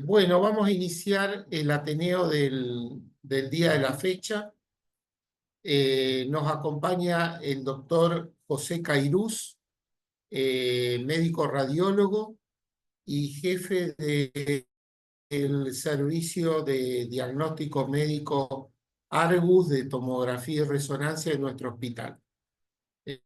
Bueno, vamos a iniciar el Ateneo del día de la fecha. Nos acompaña el doctor José Cairuz, médico radiólogo y jefe del servicio de diagnóstico médico Argus de tomografía y resonancia de nuestro hospital. Eh,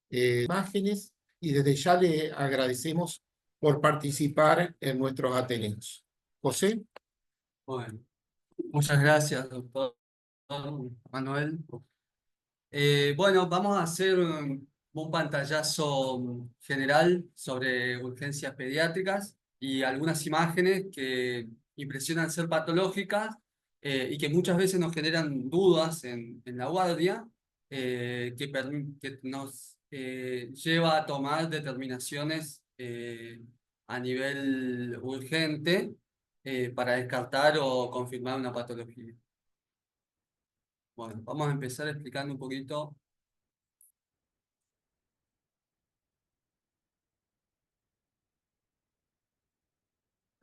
eh, Imágenes y desde ya le agradecemos por participar en nuestros Ateneos. José. Bueno, muchas gracias, doctor Manuel. Bueno, vamos a hacer un pantallazo general sobre urgencias pediátricas y algunas imágenes que impresionan ser patológicas y que muchas veces nos generan dudas en la guardia, que nos lleva a tomar determinaciones a nivel urgente para descartar o confirmar una patología. Bueno, vamos a empezar explicando un poquito.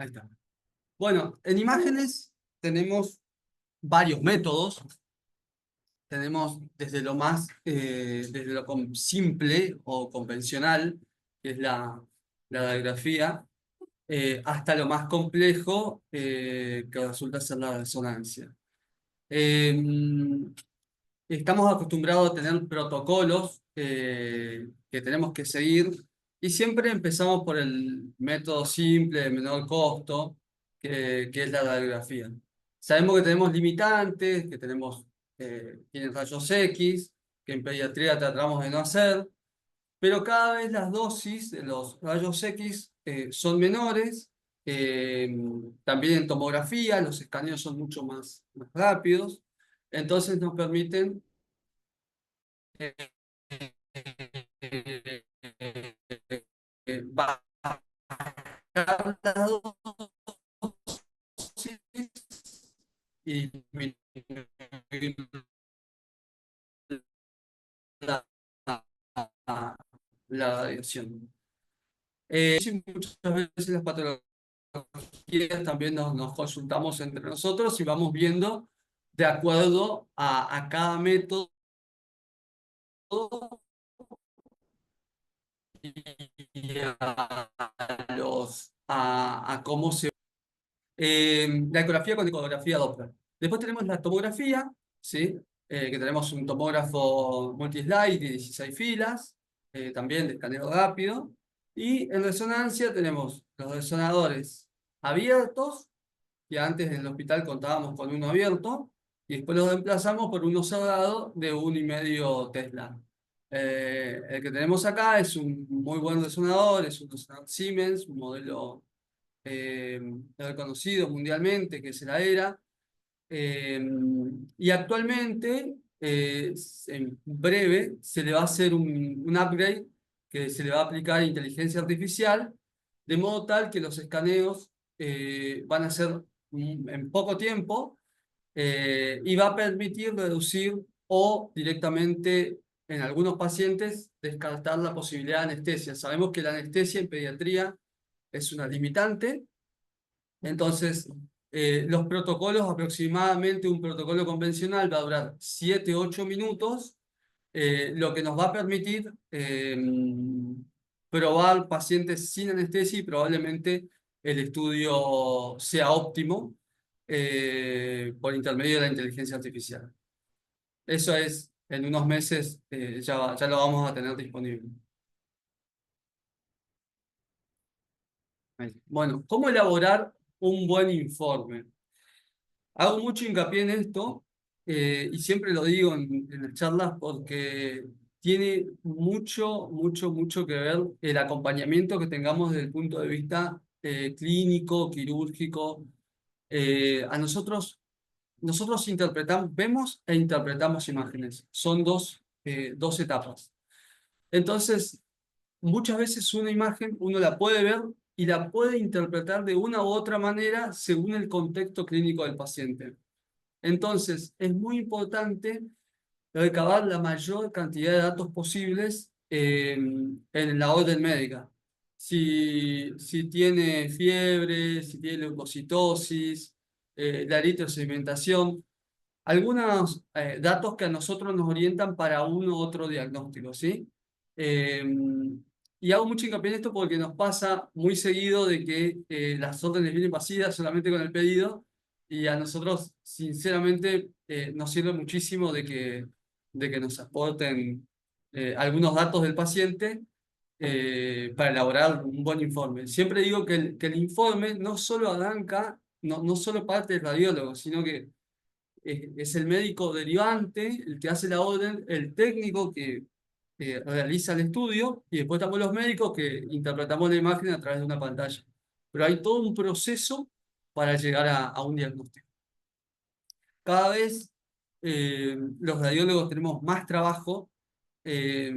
Ahí está. Bueno, en imágenes tenemos varios métodos. Tenemos desde lo simple o convencional, que es la radiografía, hasta lo más complejo, que resulta ser la resonancia. Eh, Estamos acostumbrados a tener protocolos que tenemos que seguir y siempre empezamos por el método simple, de menor costo, que es la radiografía. Sabemos que tenemos limitantes, que tienen rayos X, que en pediatría tratamos de no hacer, pero cada vez las dosis de los rayos X son menores. eh, También en tomografía los escaneos son mucho más rápidos, entonces nos permiten bajar la dosis y disminuir la, la radiación. Sí, muchas veces las patologías también nos consultamos entre nosotros y vamos viendo de acuerdo a cada método y a cómo se... la ecografía con ecografía Doppler. Después tenemos la tomografía, ¿sí? Que tenemos un tomógrafo multislide de 16 filas, también de escaneo rápido. Y en resonancia tenemos los resonadores abiertos, que antes en el hospital contábamos con uno abierto, y después lo reemplazamos por uno cerrado de 1,5 Tesla. El que tenemos acá es un muy buen resonador, es un resonador Siemens, un modelo eh, reconocido mundialmente, que es el AERA. Y actualmente, en breve, se le va a hacer un upgrade que se le va a aplicar inteligencia artificial, de modo tal que los escaneos van a ser en poco tiempo y va a permitir reducir o directamente en algunos pacientes descartar la posibilidad de anestesia. Sabemos que la anestesia en pediatría es una limitante, entonces los protocolos, aproximadamente un protocolo convencional va a durar 7-8 minutos, lo que nos va a permitir probar pacientes sin anestesia y probablemente el estudio sea óptimo por intermedio de la inteligencia artificial. Eso es, en unos meses ya lo vamos a tener disponible. Bueno, ¿cómo elaborar un buen informe? Hago mucho hincapié en esto y siempre lo digo en las charlas porque tiene mucho que ver el acompañamiento que tengamos desde el punto de vista clínico, quirúrgico. Nosotros interpretamos, vemos e interpretamos imágenes. Son dos etapas. Entonces, muchas veces una imagen uno la puede ver y la puede interpretar de una u otra manera según el contexto clínico del paciente. Entonces, es muy importante recabar la mayor cantidad de datos posibles en la orden médica. Si tiene fiebre, si tiene leucocitosis, la eritrosedimentación, algunos datos que a nosotros nos orientan para uno u otro diagnóstico, ¿sí? Eh, y hago mucho hincapié en esto porque nos pasa muy seguido de que las órdenes vienen vacías solamente con el pedido y a nosotros, sinceramente, nos sirve muchísimo de que nos aporten algunos datos del paciente para elaborar un buen informe. Siempre digo que el informe no solo arranca, no solo parte del radiólogo, sino que es el médico derivante, el que hace la orden, el técnico que realiza el estudio, y después estamos los médicos que interpretamos la imagen a través de una pantalla. Pero hay todo un proceso para llegar a un diagnóstico. Cada vez los radiólogos tenemos más trabajo eh,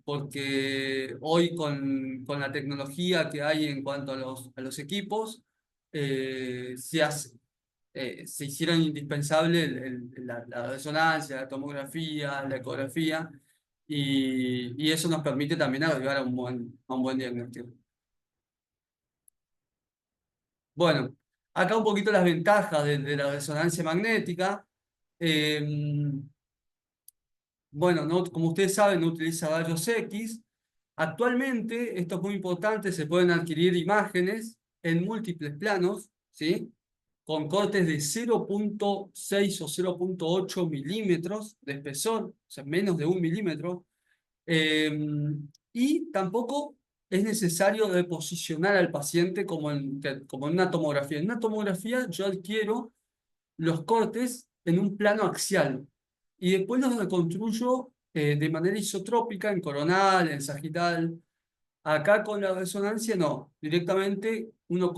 porque hoy con la tecnología que hay en cuanto a los equipos, se hicieron indispensable la resonancia, la tomografía, la ecografía, y eso nos permite también arribar a un buen diagnóstico. Bueno, acá un poquito las ventajas de la resonancia magnética. Eh, bueno, como ustedes saben, no utiliza rayos X. Actualmente, esto es muy importante, se pueden adquirir imágenes en múltiples planos, ¿sí? Con cortes de 0,6 o 0,8 milímetros de espesor, o sea, menos de 1 milímetro. Eh, y tampoco es necesario reposicionar al paciente como en una tomografía. En una tomografía yo adquiero los cortes en un plano axial y después los reconstruyo de manera isotrópica en coronal, en sagital. Acá con la resonancia no, directamente uno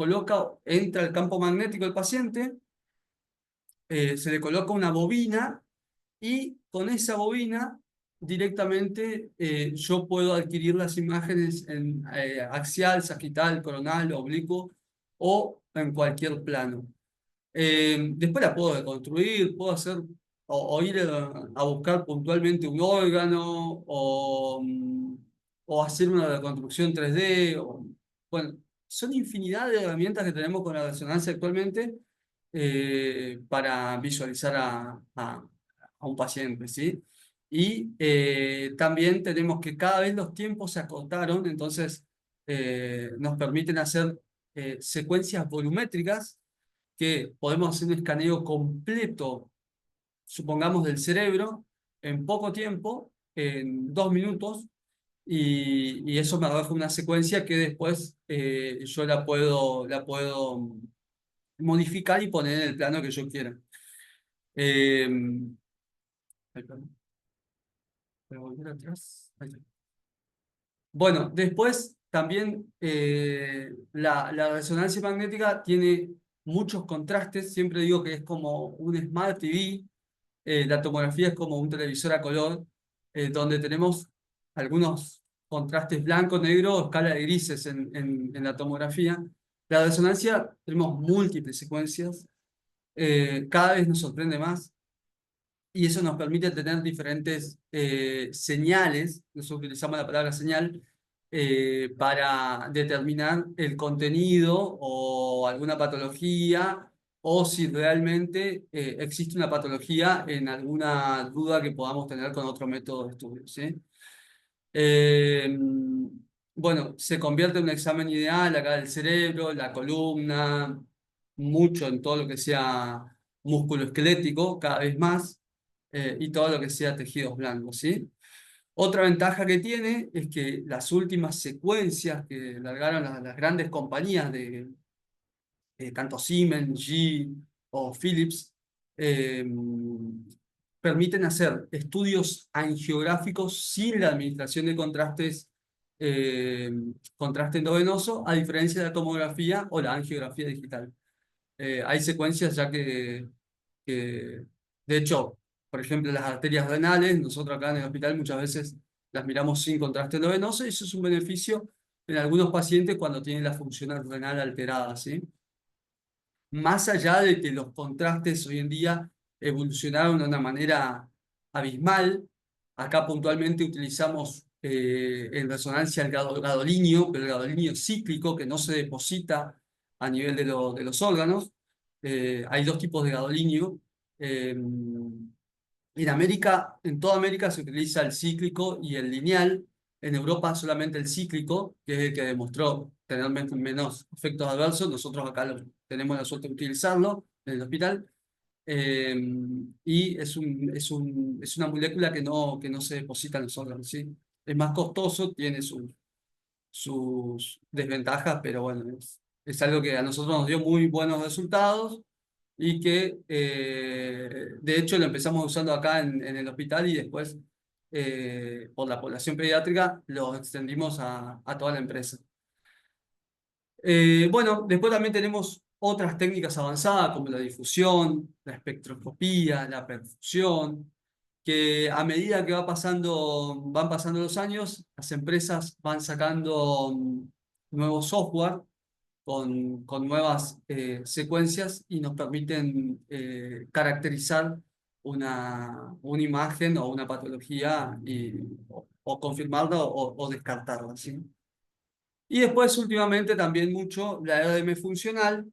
entra al campo magnético del paciente, se le coloca una bobina y con esa bobina directamente yo puedo adquirir las imágenes en axial, sagital, coronal, oblicuo o en cualquier plano. Después la puedo reconstruir, puedo hacer o ir a buscar puntualmente un órgano o hacer una reconstrucción 3D. Bueno, son infinidad de herramientas que tenemos con la resonancia actualmente para visualizar a un paciente, ¿sí? Y también tenemos que cada vez los tiempos se acortaron, entonces nos permiten hacer secuencias volumétricas que podemos hacer un escaneo completo, supongamos, del cerebro en poco tiempo, en 2 minutos, y eso me arroja una secuencia que después yo la puedo modificar y poner en el plano que yo quiera. Eh, ay, perdón, voy a volver atrás. Ahí está. Bueno, después también la resonancia magnética tiene muchos contrastes. Siempre digo que es como un Smart TV. La tomografía es como un televisor a color, donde tenemos algunos contrastes blanco, negro, escala de grises en la tomografía. La resonancia tenemos múltiples secuencias, cada vez nos sorprende más y eso nos permite tener diferentes señales, nosotros utilizamos la palabra señal, para determinar el contenido o alguna patología o si realmente existe una patología en alguna duda que podamos tener con otro método de estudio, ¿sí? Eh, bueno, se convierte en un examen ideal acá del cerebro, la columna, mucho en todo lo que sea músculo esquelético, cada vez más, y todo lo que sea tejidos blancos, ¿sí? Otra ventaja que tiene es que las últimas secuencias que largaron las grandes compañías de tanto Siemens, GE o Philips, eh, permiten hacer estudios angiográficos sin la administración de eh, contraste endovenoso, a diferencia de la tomografía o la angiografía digital. Hay secuencias ya que, de hecho, por ejemplo, las arterias renales, nosotros acá en el hospital muchas veces las miramos sin contraste endovenoso y eso es un beneficio en algunos pacientes cuando tienen la función renal alterada, ¿sí? Más allá de que los contrastes hoy en día evolucionaron de una manera abismal, acá puntualmente utilizamos en resonancia al gadolinio, pero el gadolinio cíclico que no se deposita a nivel de los órganos. Hay dos tipos de gadolinio. En América, en toda América se utiliza el cíclico y el lineal. En Europa solamente el cíclico, que es el que demostró tener menos efectos adversos. Nosotros acá tenemos la suerte de utilizarlo en el hospital. Y es una molécula que no se deposita en los órganos, ¿sí? Es más costoso, tiene sus desventajas, pero bueno, es algo que a nosotros nos dio muy buenos resultados y que de hecho lo empezamos usando acá en el hospital y después por la población pediátrica lo extendimos a toda la empresa. Bueno, después también tenemos otras técnicas avanzadas como la difusión, la espectroscopía, la perfusión, que a medida que van pasando los años, las empresas van sacando nuevos software con nuevas secuencias y nos permiten caracterizar una imagen o una patología o confirmarla o descartarla, ¿sí? Y después, últimamente, también mucho la RDM funcional,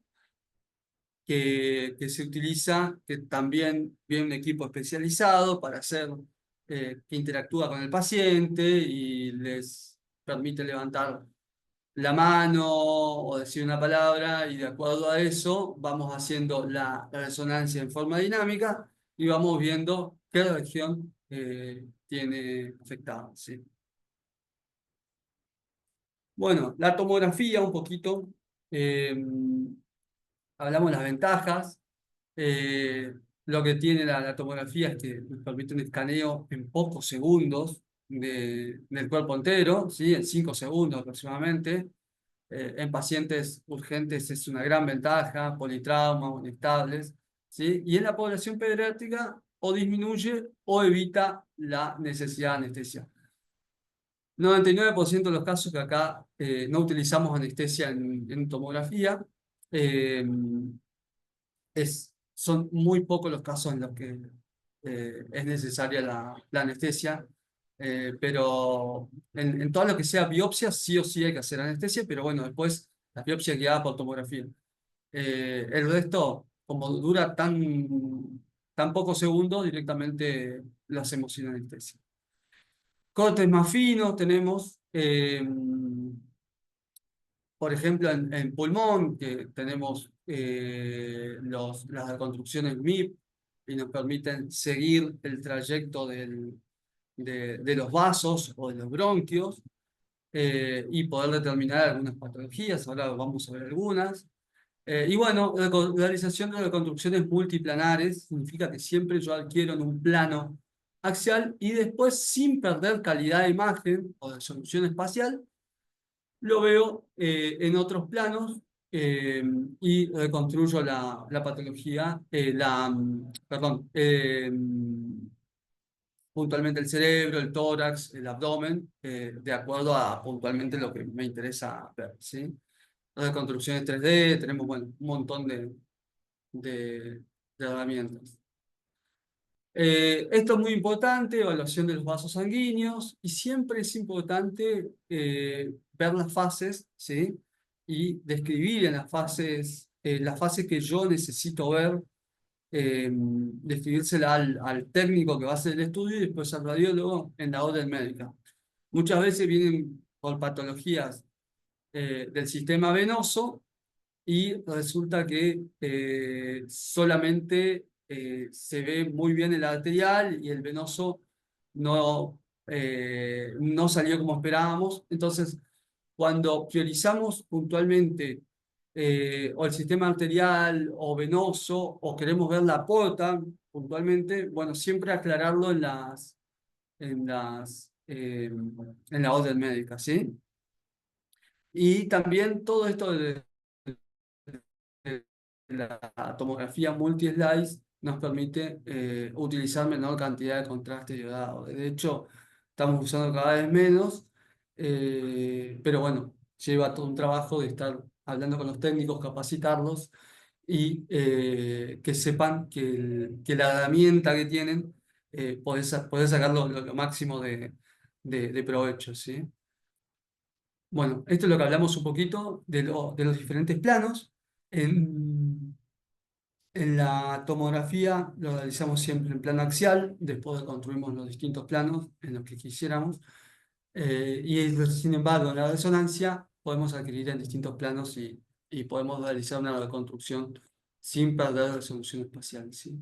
que se utiliza, que también viene un equipo especializado para hacer, que interactúa con el paciente y les permite levantar la mano o decir una palabra, y de acuerdo a eso vamos haciendo la resonancia en forma dinámica y vamos viendo qué región tiene afectada, ¿sí? Bueno, la tomografía un poquito. eh, Hablamos de las ventajas. Eh, lo que tiene la tomografía es que nos permite un escaneo en pocos segundos del cuerpo entero, ¿sí? En 5 segundos aproximadamente. En pacientes urgentes es una gran ventaja, politrauma o inestables, ¿sí? Y en la población pediátrica o disminuye o evita la necesidad de anestesia. 99% de los casos que acá no utilizamos anestesia en tomografía. eh, Son muy pocos los casos en los que es necesaria la anestesia, pero en todo lo que sea biopsia, sí o sí hay que hacer anestesia, pero bueno, después la biopsia guiada por tomografía. El resto, como dura tan pocos segundos, directamente lo hacemos sin anestesia. Cortes más finos tenemos. Por ejemplo, en pulmón, que tenemos las reconstrucciones MIP y nos permiten seguir el trayecto de los vasos o de los bronquios y poder determinar algunas patologías. Ahora vamos a ver algunas. Y bueno, la realización de reconstrucciones multiplanares significa que siempre yo adquiero en un plano axial y después, sin perder calidad de imagen o de solución espacial, lo veo en otros planos y reconstruyo la patología, perdón, puntualmente el cerebro, el tórax, el abdomen, de acuerdo a puntualmente lo que me interesa ver, ¿sí? Reconstrucciones 3D, tenemos bueno, un montón de herramientas. Esto es muy importante, evaluación de los vasos sanguíneos, y siempre es importante ver las fases, ¿sí? Y describir en las fases que yo necesito ver, describírsela al técnico que va a hacer el estudio y después al radiólogo en la orden médica. Muchas veces vienen por patologías del sistema venoso y resulta que solamente se ve muy bien el arterial y el venoso no salió como esperábamos. Entonces, cuando priorizamos puntualmente o el sistema arterial o venoso o queremos ver la porta puntualmente, bueno, siempre aclararlo en la orden médica, ¿sí? Y también todo esto de la tomografía multi-slice nos permite utilizar menor cantidad de contraste iodado. De hecho, estamos usando cada vez menos, pero bueno, lleva todo un trabajo de estar hablando con los técnicos, capacitarlos y que sepan que la herramienta que tienen podés sacar lo máximo de provecho, ¿sí? Bueno, esto es lo que hablamos un poquito de los diferentes planos. En, en la tomografía lo realizamos siempre en plano axial, después construimos los distintos planos en los que quisiéramos. Sin embargo, en la resonancia podemos adquirir en distintos planos y podemos realizar una reconstrucción sin perder resolución espacial, ¿sí?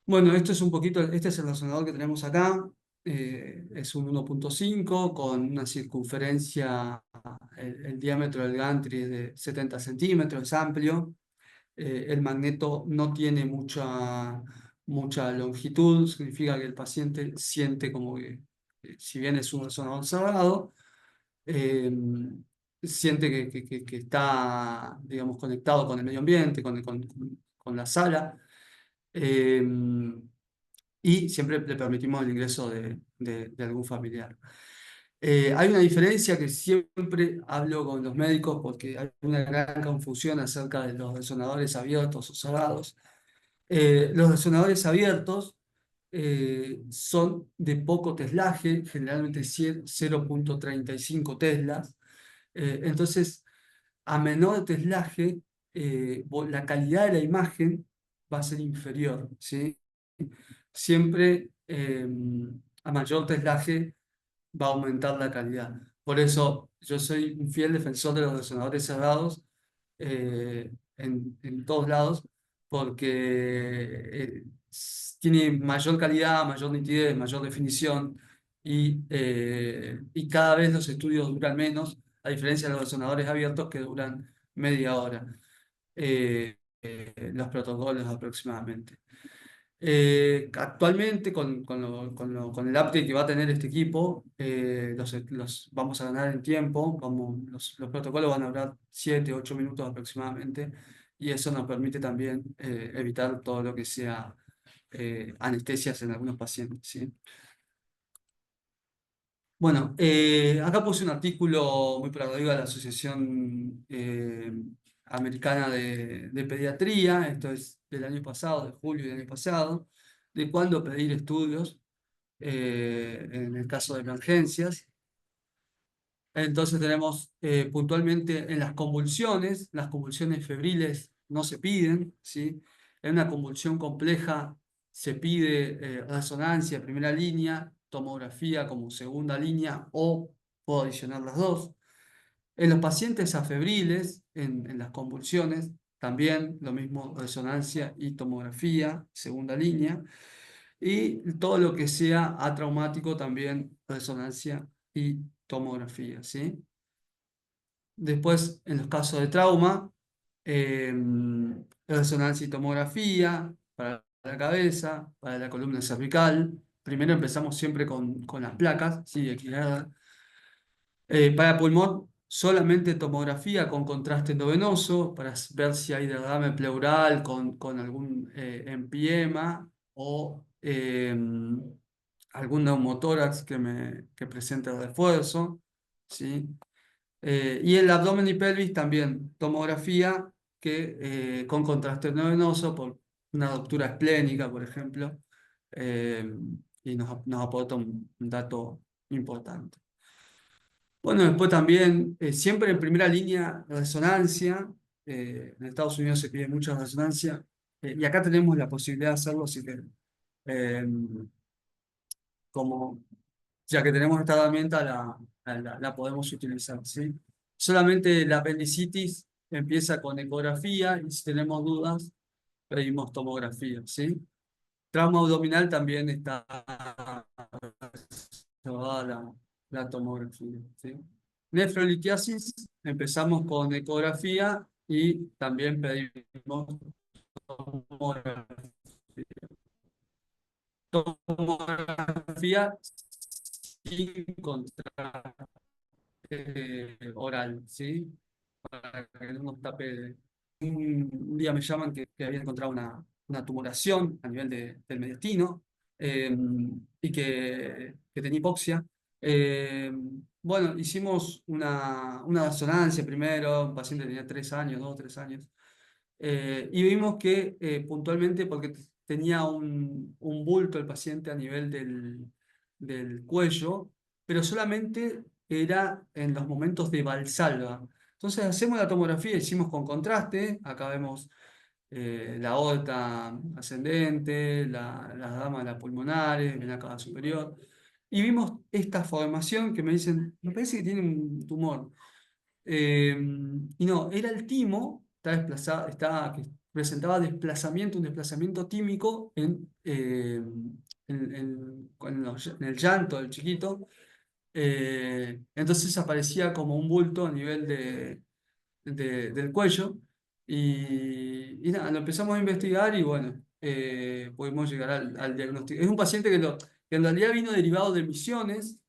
Bueno, esto es un poquito, este es el resonador que tenemos acá. Es un 1.5 con una circunferencia, el diámetro del gantry es de 70 centímetros, es amplio. El magneto no tiene mucha longitud, significa que el paciente siente como que, si bien es un resonador cerrado, eh, siente que está, digamos, conectado con el medio ambiente, con la sala. eh, y siempre le permitimos el ingreso de algún familiar. Hay una diferencia que siempre hablo con los médicos porque hay una gran confusión acerca de los resonadores abiertos o cerrados. Los resonadores abiertos son de poco teslaje, generalmente 0.35 teslas. Entonces, a menor teslaje, la calidad de la imagen va a ser inferior, ¿sí? Siempre a mayor teslaje va a aumentar la calidad. Por eso yo soy un fiel defensor de los resonadores cerrados en todos lados, porque tiene mayor calidad, mayor nitidez, mayor definición y cada vez los estudios duran menos, a diferencia de los resonadores abiertos que duran media hora, los protocolos aproximadamente. Actualmente, con el update que va a tener este equipo, los vamos a ganar en tiempo, los protocolos van a durar 7, 8 minutos aproximadamente, y eso nos permite también evitar todo lo que sea anestesias en algunos pacientes, ¿sí? Bueno, acá puse un artículo muy por arriba de la Asociación Americana de Pediatría, esto es del año pasado, de julio del año pasado, de cuándo pedir estudios en el caso de emergencias. Entonces tenemos puntualmente en las convulsiones febriles no se piden, ¿sí? En una convulsión compleja se pide resonancia primera línea, tomografía como segunda línea o puedo adicionar las dos. En los pacientes afebriles, en las convulsiones, también lo mismo resonancia y tomografía, segunda línea. Y todo lo que sea atraumático también resonancia y tomografía, ¿sí? Después, en los casos de trauma, eh, resonancia y tomografía para la cabeza, para la columna cervical. Primero empezamos siempre con las placas, ¿sí? Equilibrar. Para pulmón, solamente tomografía con contraste endovenoso para ver si hay derrame pleural con algún empiema o algún neumotórax que presente refuerzo, ¿sí? Y el abdomen y pelvis también, tomografía con contraste endovenoso por una ruptura esplénica, por ejemplo, eh, y nos aporta un dato importante. Bueno, después también, siempre en primera línea, resonancia. En Estados Unidos se pide mucha resonancia. Y acá tenemos la posibilidad de hacerlo, así que, eh, como, ya que tenemos esta herramienta, la podemos utilizar, ¿sí? Solamente la apendicitis empieza con ecografía y si tenemos dudas, pedimos tomografía, ¿sí? Trauma abdominal también está toda la tomografía, ¿sí? Nefrolitiasis, empezamos con ecografía y también pedimos tomografía. Tomografía sin contraste oral, ¿sí? Para que no nos tape. Un día me llaman que habían encontrado una tumoración a nivel del mediastino y que tenía hipoxia. Eh, bueno, hicimos una resonancia primero, un paciente tenía 3 años, 2 o 3 años, y vimos que puntualmente, porque tenía un bulto el paciente a nivel del cuello, pero solamente era en los momentos de valsalva. Entonces hacemos la tomografía, hicimos con contraste, acá vemos la aorta ascendente, las damas pulmonares, vena cava superior, y vimos esta formación que me dicen, me parece que tiene un tumor. Eh, y no, era el timo, está desplazado, que presentaba desplazamiento, un desplazamiento tímico en el llanto del chiquito. Entonces aparecía como un bulto a nivel del cuello. Y nada, lo empezamos a investigar y bueno, pudimos llegar al diagnóstico. Es un paciente que en realidad vino derivado de Misiones.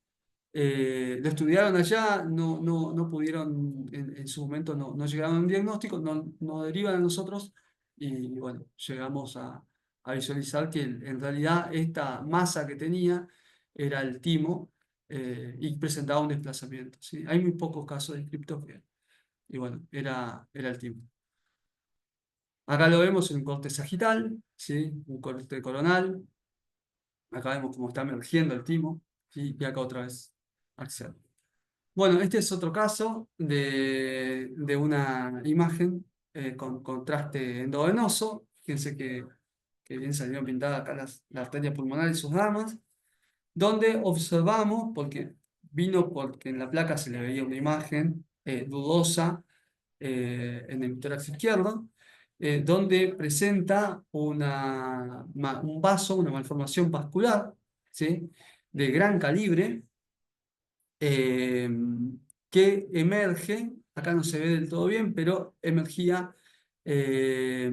Lo estudiaron allá, no pudieron, en su momento no llegaron a un diagnóstico, no derivan a nosotros y bueno, llegamos a visualizar que en realidad esta masa que tenía era el timo y presentaba un desplazamiento, ¿sí? Hay muy pocos casos descriptos y bueno, era el timo. Acá lo vemos en un corte sagital, ¿sí? Un corte coronal. Acá vemos cómo está emergiendo el timo, ¿sí? Y acá otra vez axial. Bueno, este es otro caso de una imagen con contraste endovenoso. Fíjense que bien salió pintada acá la arteria pulmonar y sus ramas, donde observamos, porque en la placa se le veía una imagen dudosa en el tórax izquierdo, donde presenta un vaso, una malformación vascular, ¿sí? De gran calibre eh, que emerge, acá no se ve del todo bien, pero emergía eh,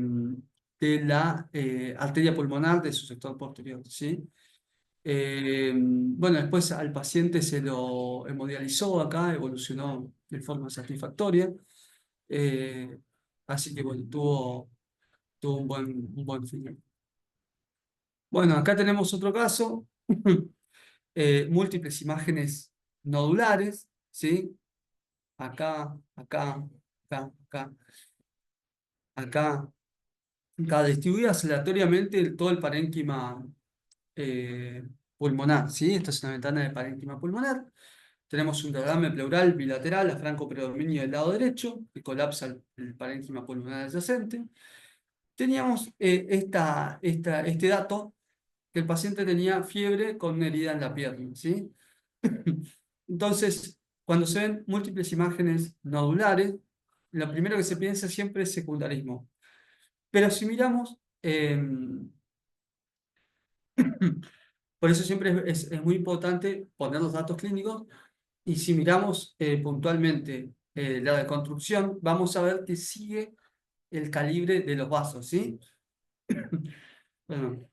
de la arteria pulmonar de su sector posterior, ¿sí? Bueno, después al paciente se lo hemodializó acá, evolucionó de forma satisfactoria, eh, así que bueno, tuvo un buen final. Bueno, acá tenemos otro caso, múltiples imágenes nodulares, ¿sí? Acá, acá, acá, acá, acá, acá, distribuidas aleatoriamente todo el parénquima pulmonar, ¿sí? Esta es una ventana de parénquima pulmonar. Tenemos un derrame pleural bilateral a franco predominio del lado derecho, que colapsa el parénquima pulmonar adyacente. Teníamos este dato, que el paciente tenía fiebre con una herida en la pierna, ¿sí? Entonces, cuando se ven múltiples imágenes nodulares, lo primero que se piensa siempre es secundarismo. Pero si miramos, por eso siempre es muy importante poner los datos clínicos, y si miramos puntualmente la deconstrucción, vamos a ver que sigue el calibre de los vasos, ¿sí? Bueno,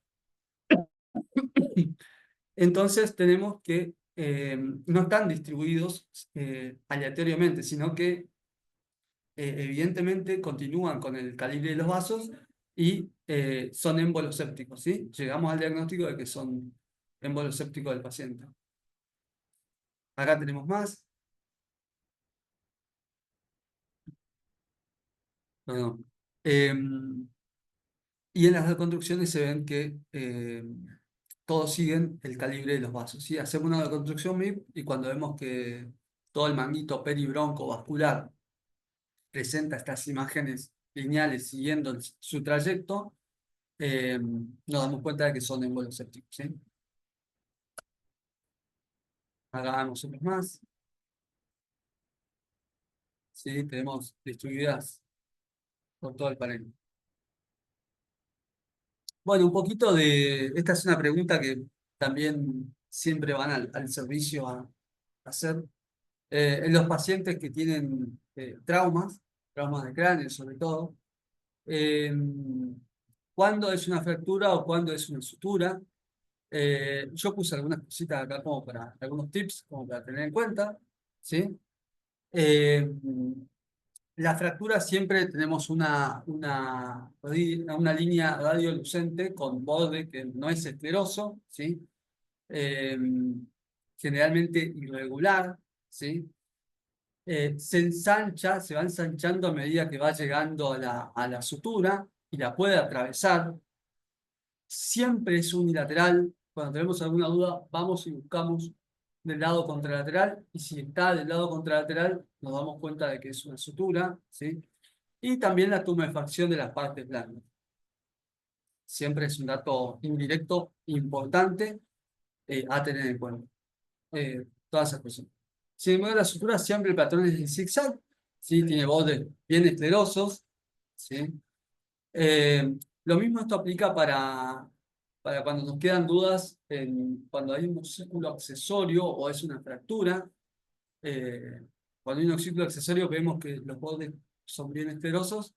entonces tenemos que no están distribuidos aleatoriamente, sino que evidentemente continúan con el calibre de los vasos y son embolosépticos, ¿sí? Llegamos al diagnóstico de que son embolosépticos del paciente. Acá tenemos más. Perdón. Y en las reconstrucciones se ven que todos siguen el calibre de los vasos, ¿sí? Hacemos una reconstrucción MIP y cuando vemos que todo el manguito peribronco vascular presenta estas imágenes lineales siguiendo su trayecto, nos damos cuenta de que son embolosépticos, ¿sí? Hagamos unos más, ¿sí? Tenemos distribuidas por todo el panel. Bueno, un poquito esta es una pregunta que también siempre van al servicio a hacer. En los pacientes que tienen traumas de cráneo sobre todo, eh, cuándo es una fractura o cuándo es una sutura. Yo puse algunas cositas acá como para algunos tips como para tener en cuenta, ¿sí? Eh, la fractura siempre tenemos una línea radiolucente con borde que no es escleroso, ¿sí? Eh, generalmente irregular, ¿sí? Se va ensanchando a medida que va llegando a la sutura y la puede atravesar. Siempre es unilateral, Cuando tenemos alguna duda, vamos y buscamos del lado contralateral, y si está del lado contralateral, nos damos cuenta de que es una sutura, ¿sí? Y también la tumefacción de las partes blandas. Siempre es un dato indirecto importante a tener en cuenta. Todas esas cosas. Sin embargo, la sutura siempre el patrón es el zigzag, ¿sí? Tiene bordes bien esclerosos, ¿sí? Lo mismo esto aplica para cuando nos quedan dudas cuando hay un oxículo accesorio o es una fractura. eh, Cuando hay un oxículo accesorio vemos que los bordes son bien esclerosos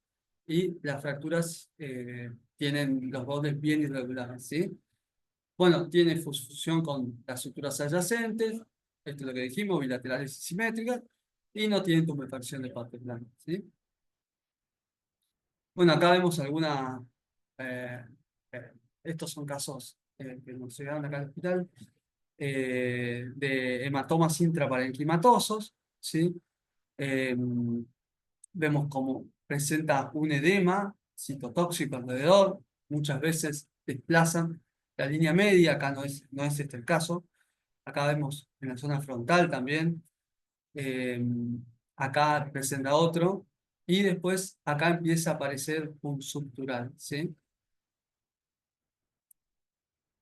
y las fracturas tienen los bordes bien irregulares, ¿sí? Bueno, tiene fusión con las suturas adyacentes, esto es lo que dijimos, bilaterales y simétricas, y no tienen tumefacción de partes blancas, ¿sí? Bueno, acá vemos alguna. eh, eh, Estos son casos que nos llegaron acá al hospital de hematomas intraparenquimatosos, ¿sí? Eh, Vemos cómo presenta un edema citotóxico alrededor, muchas veces desplazan la línea media, acá no es este el caso. Acá vemos en la zona frontal también. eh, Acá presenta otro. Y después acá empieza a aparecer un subtural, ¿sí?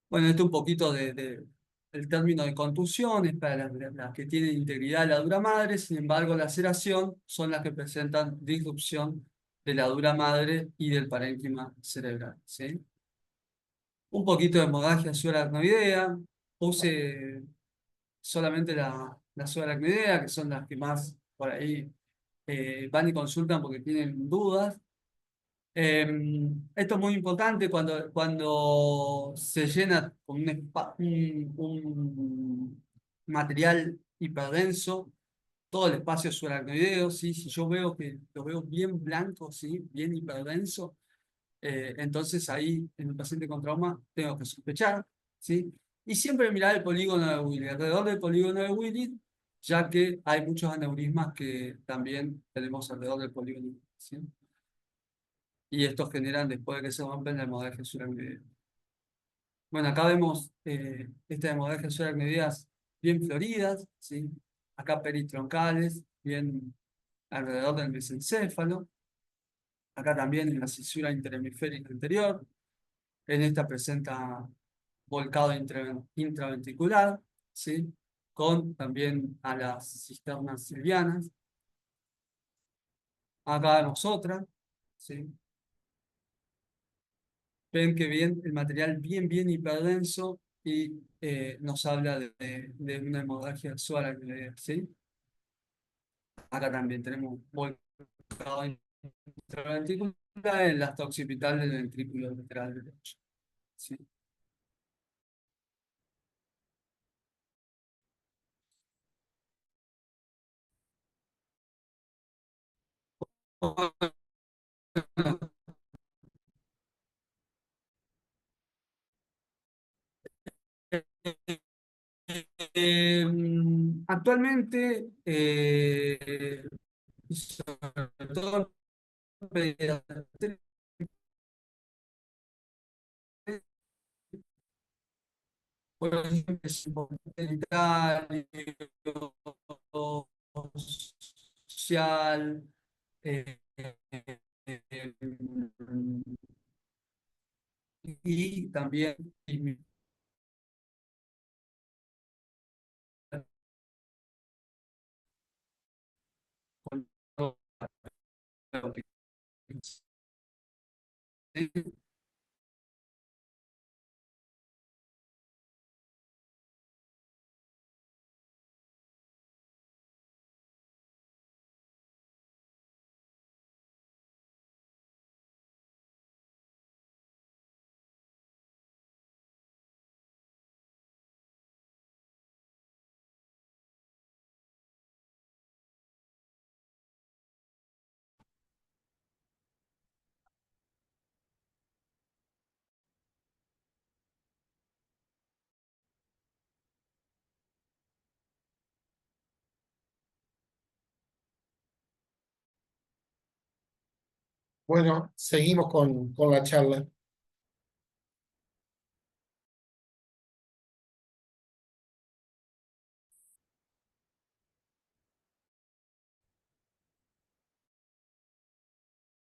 Bueno, esto un poquito el término de contusiones para las que tienen integridad de la dura madre. Sin embargo, la laceración son las que presentan disrupción de la dura madre y del parénquima cerebral, ¿sí? Un poquito de hemorragia subaracnoidea. Puse solamente la subaracnoidea, que son las que más por ahí van y consultan porque tienen dudas. Esto es muy importante cuando se llena con un material hiperdenso todo el espacio subaracnoideo, ¿sí? Si yo veo que lo veo bien blanco, ¿sí? Bien hiperdenso, entonces ahí en un paciente con trauma tengo que sospechar, ¿sí? Y siempre mirar el polígono de Willis, alrededor del polígono de Willis, ya que hay muchos aneurismas que también tenemos alrededor del polígono, ¿sí? Y estos generan, después de que se rompen, la hemorragia subaracnoidea. Bueno, acá vemos estas hemorragias subaracnoideas bien floridas, ¿sí? Acá peritroncales, bien alrededor del mesencéfalo. Acá también en la cisura interhemisférica anterior. En esta presenta volcado intraventricular, ¿sí? Con también a las cisternas silvianas. Acá vemos otra, ¿sí? Ven que bien, el material bien hiperdenso y nos habla de una hemorragia subaracnoidea, ¿sí? Acá también tenemos volcado intraventricular en la occipital del ventrículo lateral derecho, ¿sí? Actualmente, sobre todo en pediatría, por ejemplo, es sanitario, social, eh, eh, y también con todo lo que- Bueno, seguimos con la charla.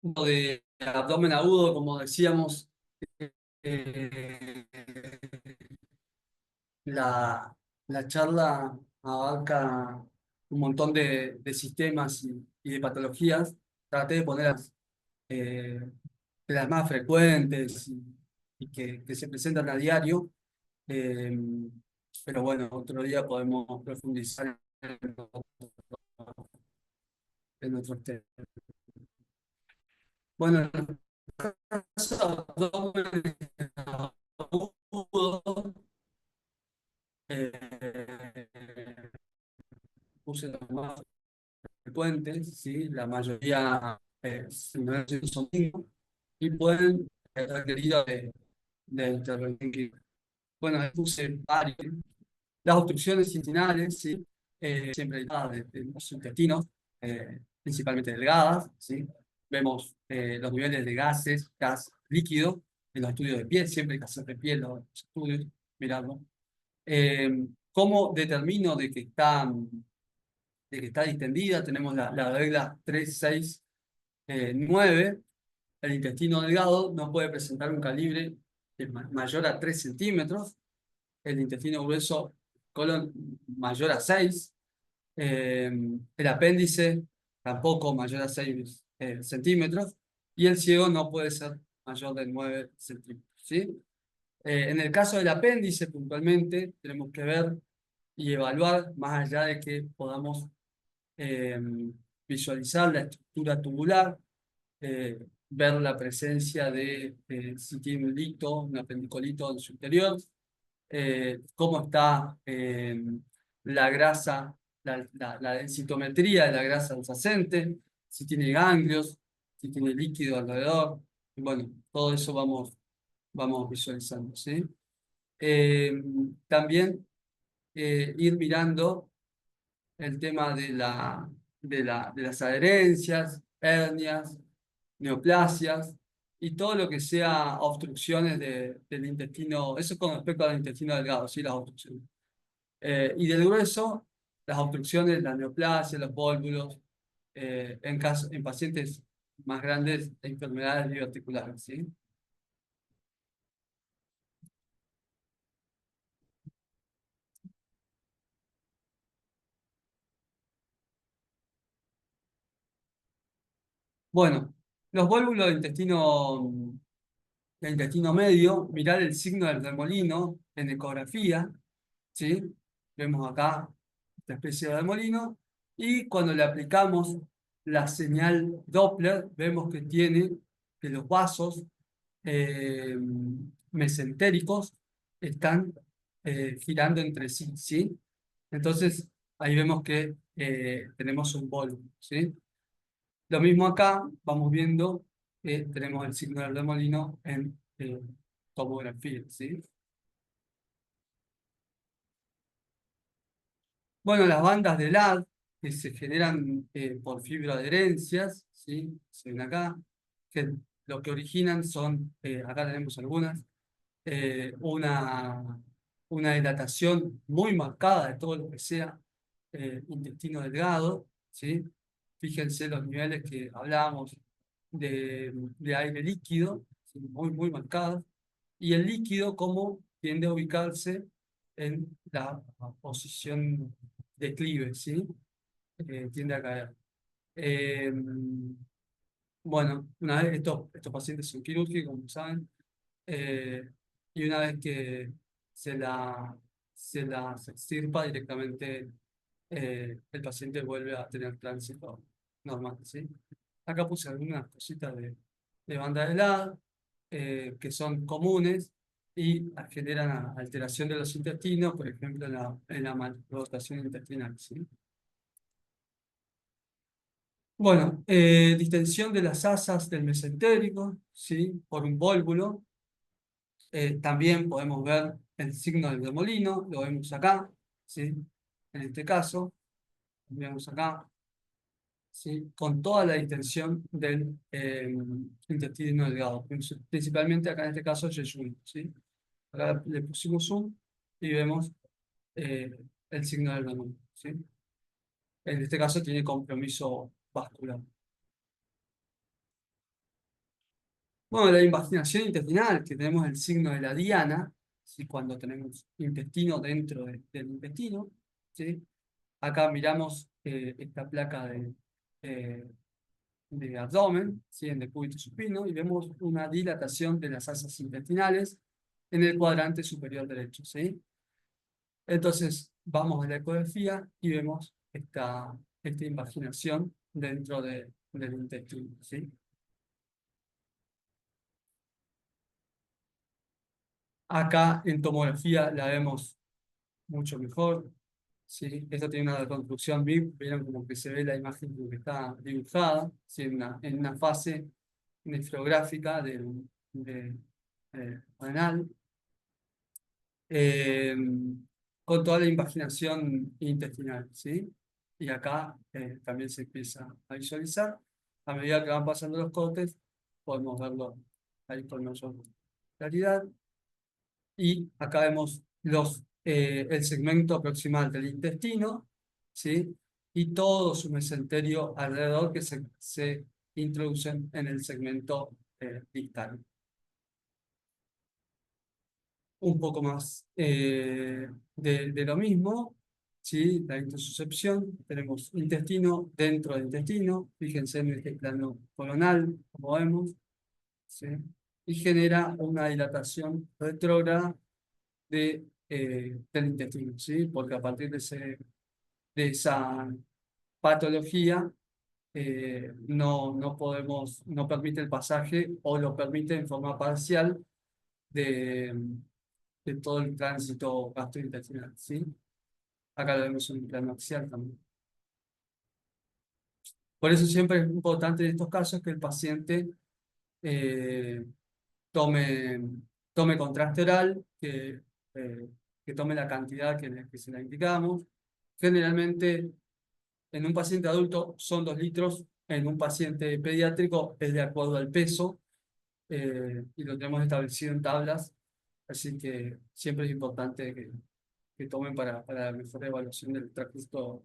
de abdomen agudo, como decíamos, eh, la, la charla abarca un montón de sistemas y de patologías. Traté de poner eh, de las más frecuentes y que se presentan a diario. eh, pero bueno, otro día podemos profundizar en nuestros temas. Bueno, en el caso de abdomen agudo, eh, puse los más frecuentes, ¿sí? La mayoría no son mismos y pueden requerir de intervención quirúrgica. Bueno, puse varios. Las obstrucciones intestinales, ¿sí? Siempre de los intestinos, principalmente delgadas, ¿sí? Vemos los niveles de gases, gas líquido, en los estudios de piel, siempre hay que hacer de piel los estudios, mirarlo. ¿Cómo determino de que está distendida? Tenemos la regla 3, 6, 9. El intestino delgado no puede presentar un calibre mayor a 3 centímetros. El intestino grueso, colon mayor a 6. El apéndice tampoco mayor a 6 centímetros. Y el ciego no puede ser mayor de 9 centímetros. ¿Sí? En el caso del apéndice, puntualmente, tenemos que ver y evaluar, más allá de que podamos eh, visualizar la estructura tubular, ver la presencia de si tiene un lito, un apendicolito en su interior, cómo está la grasa, la densitometría de la grasa adyacente, si tiene ganglios, si tiene líquido alrededor. Y bueno, todo eso vamos visualizando, ¿sí? También ir mirando el tema de las adherencias, hernias, neoplasias y todo lo que sea obstrucciones del intestino, eso con respecto al intestino delgado, sí, las obstrucciones. Y del grueso, las obstrucciones, la neoplasia, los vólvulos, en pacientes más grandes, enfermedades bioarticulares, ¿sí? Bueno, los vólvulos del intestino medio, mirar el signo del remolino en ecografía, ¿sí? Vemos acá esta especie de remolino, y cuando le aplicamos la señal Doppler, vemos que los vasos eh, mesentéricos están girando entre sí, ¿sí? Entonces, ahí vemos que tenemos un volumen, ¿sí? Lo mismo acá, vamos viendo que tenemos el signo del remolino en tomografía, ¿sí? Bueno, las bandas de LAD que se generan por fibroadherencias, ¿sí? Se ven acá, que lo que originan son, acá tenemos algunas, una dilatación muy marcada de todo lo que sea intestino delgado, ¿sí? Fíjense los niveles que hablábamos de aire líquido, ¿sí? Muy marcados, y el líquido cómo tiende a ubicarse en la posición declive, ¿sí? Tiende a caer. Eh, bueno, una vez estos pacientes son quirúrgicos, como saben, eh, y una vez que se se extirpa directamente, el paciente vuelve a tener tránsito normal, ¿sí? Acá puse algunas cositas de banda de helada que son comunes y generan alteración de los intestinos, por ejemplo, en la malrotación intestinal, ¿sí? Bueno, distensión de las asas del mesentérico, ¿sí? Por un vólvulo. También podemos ver el signo del remolino, lo vemos acá, ¿sí? En este caso, lo vemos acá, ¿sí? Con toda la distensión del intestino delgado, principalmente acá en este caso yeyuno, ¿sí? Acá le pusimos zoom y vemos eh, el signo del remolino, ¿sí? En este caso tiene compromiso vascular. Bueno, la invaginación intestinal, que tenemos el signo de la diana, ¿sí? Cuando tenemos intestino dentro del intestino, ¿sí? Acá miramos esta placa de abdomen, ¿sí? En decúbito supino, y vemos una dilatación de las asas intestinales en el cuadrante superior derecho, ¿sí? Entonces, vamos a la ecografía y vemos esta invaginación dentro del intestino, ¿sí? Acá en tomografía la vemos mucho mejor, ¿sí? Esto tiene una reconstrucción VIP, vieron como que se ve la imagen como que está dibujada, ¿sí? En una fase nefrográfica renal, eh, con toda la invaginación intestinal, ¿sí? Y acá también se empieza a visualizar. A medida que van pasando los cortes, podemos verlo ahí con mayor claridad. Y acá vemos el segmento proximal del intestino, ¿sí? Y todo su mesenterio alrededor que se introducen en el segmento distal. Un poco más de lo mismo, ¿sí? La intususcepción, tenemos intestino dentro del intestino, fíjense en este plano coronal, como vemos, ¿sí? Y genera una dilatación retrógrada del intestino, ¿sí? Porque a partir de esa patología no permite el pasaje o lo permite en forma parcial de, de todo el tránsito gastrointestinal, ¿sí? Acá lo vemos en un plano axial también. Por eso siempre es importante en estos casos que el paciente eh, tome, tome contraste oral, que tome la cantidad que se la indicamos. Generalmente, en un paciente adulto son 2 litros, en un paciente pediátrico es de acuerdo al peso, y lo tenemos establecido en tablas, así que siempre es importante que tomen para la mejor evaluación del tracto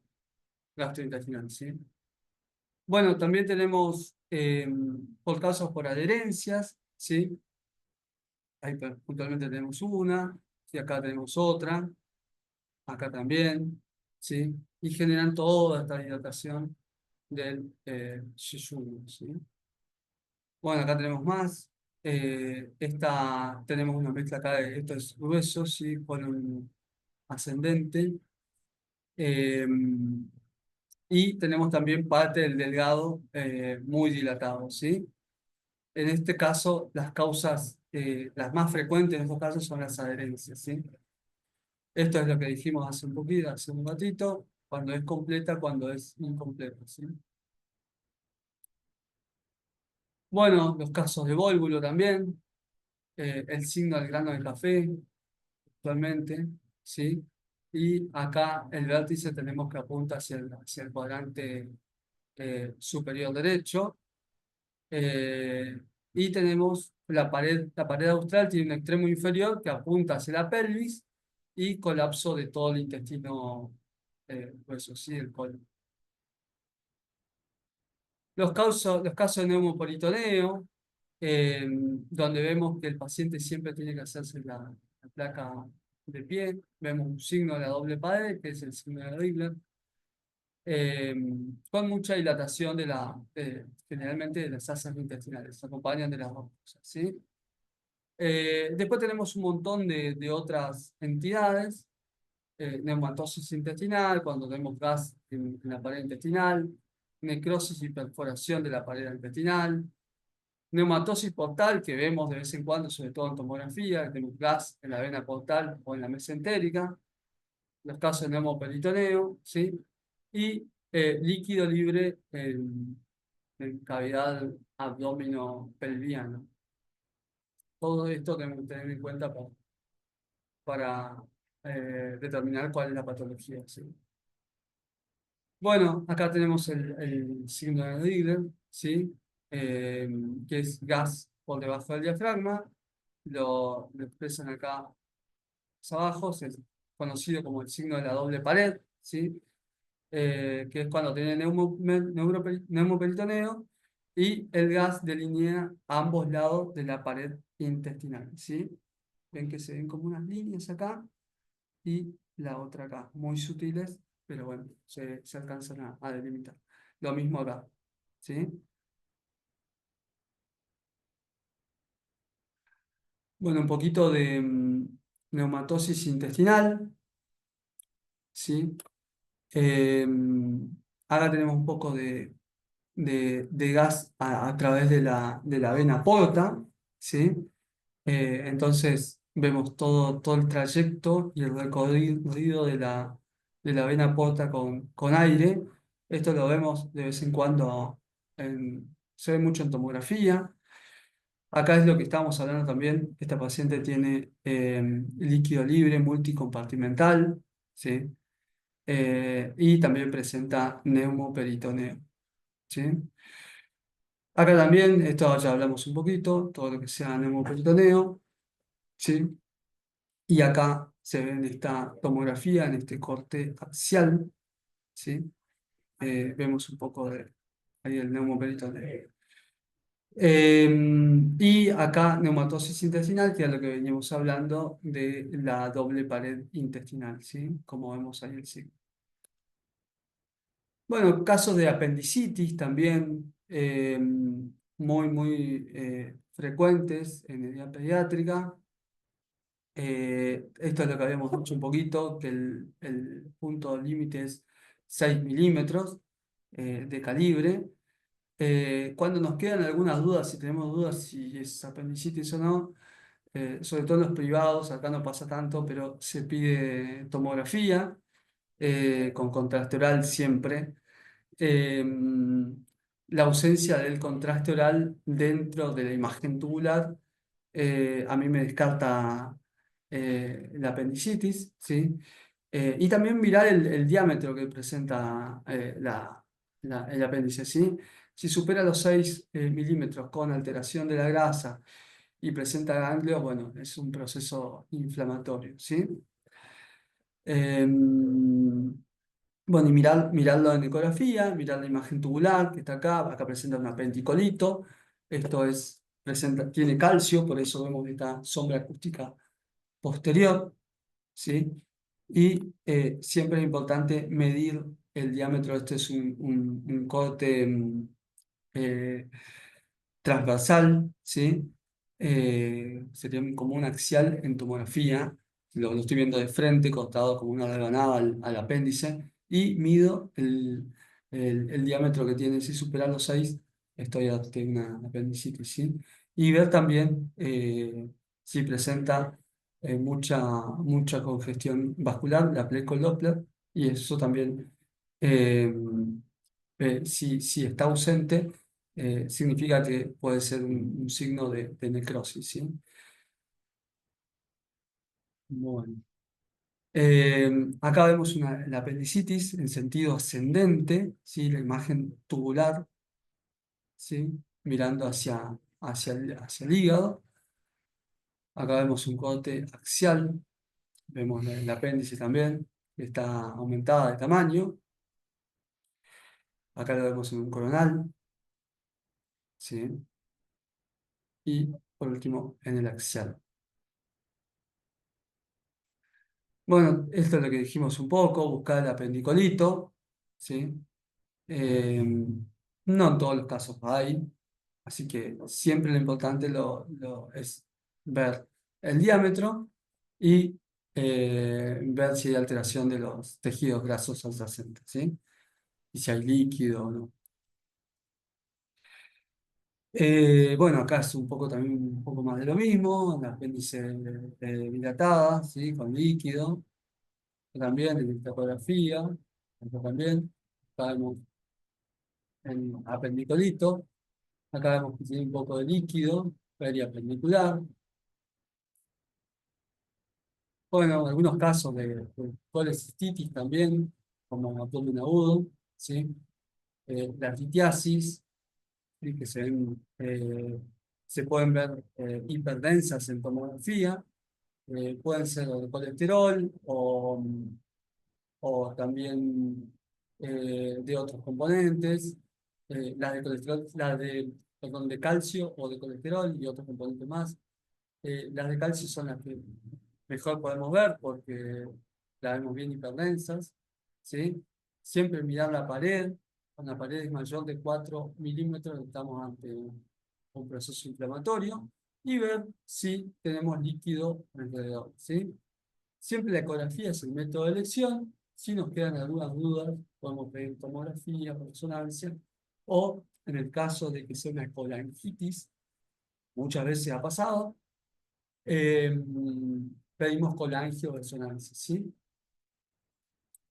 gastrointestinal, ¿sí? Bueno, también tenemos por casos por adherencias, ¿sí? Ahí puntualmente tenemos una, y acá tenemos otra, acá también, ¿sí? Y generan toda esta dilatación del yeyuno, ¿sí? Bueno, acá tenemos más. Tenemos una mezcla acá de esto es grueso, ¿sí? Con un ascendente. Eh, y tenemos también parte del delgado muy dilatado, ¿sí? En este caso, las causas, las más frecuentes en estos casos son las adherencias, ¿sí? Esto es lo que dijimos hace un poquito, hace un ratito, cuando es completa, cuando es incompleta, ¿sí? Bueno, los casos de vólvulo también, el signo del grano de café, actualmente, ¿sí? Y acá el vértice tenemos que apunta hacia el cuadrante superior derecho, eh, y tenemos la pared austral tiene un extremo inferior que apunta hacia la pelvis y colapso de todo el intestino grueso, ¿sí? El colon. Los casos de neumoperitoneo, donde vemos que el paciente siempre tiene que hacerse la placa de pie, vemos un signo de la doble pared, que es el signo de Rigler, eh, con mucha dilatación generalmente de las asas intestinales, se acompañan de las dos cosas, ¿sí? Después tenemos un montón de otras entidades, neumatosis intestinal, cuando tenemos gas en la pared intestinal, necrosis y perforación de la pared intestinal, neumatosis portal, que vemos de vez en cuando, sobre todo en tomografía, que tenemos gas en la vena portal o en la mesentérica, los casos de neumoperitoneo, ¿sí? Y líquido libre en cavidad abdomino-pelviana. Todo esto tenemos que tener en cuenta para determinar cuál es la patología, ¿sí? Bueno, acá tenemos el signo de Rigler, ¿sí? Eh, que es gas por debajo del diafragma. Lo expresan acá más abajo, es conocido como el signo de la doble pared, ¿sí? Que es cuando tiene neumoperitoneo y el gas delinea ambos lados de la pared intestinal, ¿sí? Ven que se ven como unas líneas acá y la otra acá, muy sutiles, pero bueno, se alcanzan a delimitar. Lo mismo acá, ¿sí? Bueno, un poquito de neumatosis intestinal, ¿sí? Eh, Ahora tenemos un poco de gas a través de la vena porta, ¿sí? Entonces vemos todo el trayecto y el recorrido de la vena porta con aire. Esto lo vemos de vez en cuando, se ve mucho en tomografía. Acá es lo que estábamos hablando también. Esta paciente tiene líquido libre multicompartimental, ¿sí? Y también presenta neumoperitoneo, ¿sí? Acá también, esto ya hablamos un poquito, todo lo que sea neumoperitoneo, ¿sí? Y acá se ve en esta tomografía, en este corte axial, ¿sí? Vemos un poco de ahí el neumoperitoneo. Y acá neumatosis intestinal, que es lo que veníamos hablando de la doble pared intestinal, ¿sí? Como vemos ahí el signo. Bueno, casos de apendicitis también muy frecuentes en edad pediátrica. Esto es lo que habíamos dicho un poquito, que el punto límite es 6 milímetros de calibre. Cuando nos quedan algunas dudas, si tenemos dudas si es apendicitis o no, sobre todo en los privados, acá no pasa tanto, pero se pide tomografía con contraste oral siempre. eh, la ausencia del contraste oral dentro de la imagen tubular a mí me descarta la apendicitis, ¿sí? Y también mirar el diámetro que presenta el apéndice, ¿sí? Si supera los 6 milímetros con alteración de la grasa y presenta ganglios, bueno, es un proceso inflamatorio, ¿sí? Bueno, y mirarlo en ecografía, mirar la imagen tubular que está acá, acá presenta un apenticolito, esto es, tiene calcio, por eso vemos esta sombra acústica posterior, ¿sí? Y siempre es importante medir el diámetro, este es un corte eh, transversal, ¿sí? Sería como un axial en tomografía, lo estoy viendo de frente, cortado como una rebanada al apéndice, y mido el diámetro que tiene. Si supera los 6, estoy ante una apendicitis, ¿sí? Y ver también si presenta mucha congestión vascular, la pleco Doppler, y eso también, eh, si está ausente, significa que puede ser un signo de necrosis, ¿sí? Bueno. Acá vemos la apendicitis en sentido ascendente, ¿sí? La imagen tubular, ¿sí? Mirando hacia el hígado. Acá vemos un corte axial, vemos el apéndice también, que está aumentada de tamaño. Acá lo vemos en un coronal, ¿sí? Y por último en el axial. Bueno, esto es lo que dijimos un poco, buscar el apendicolito, ¿sí? Eh, no en todos los casos hay, así que siempre lo importante es ver el diámetro y ver si hay alteración de los tejidos grasos adyacentes, ¿sí? Y si hay líquido o no. Bueno, acá es un poco también un poco más de lo mismo, la apéndice dilatada, ¿sí? Con líquido. También en lipografía, acá también, acá vemos el apendicolito, acá vemos que tiene un poco de líquido, periapendicular. Bueno, algunos casos de colecistitis también, como abdomen agudo, ¿sí? La litiasis, ¿sí? Que se pueden ver hiperdensas en tomografía, pueden ser o de colesterol o también de otros componentes. las de colesterol, las de, perdón, de calcio o de colesterol y otros componentes más. Las de calcio son las que mejor podemos ver porque las vemos bien hiperdensas, ¿sí? Siempre mirar la pared. Cuando la pared es mayor de 4 milímetros, estamos ante un proceso inflamatorio y ver si tenemos líquido alrededor, ¿sí? Siempre la ecografía es el método de elección. Si nos quedan algunas dudas, podemos pedir tomografía, resonancia, o en el caso de que sea una colangitis, muchas veces ha pasado, eh, pedimos colangio o resonancia, ¿sí?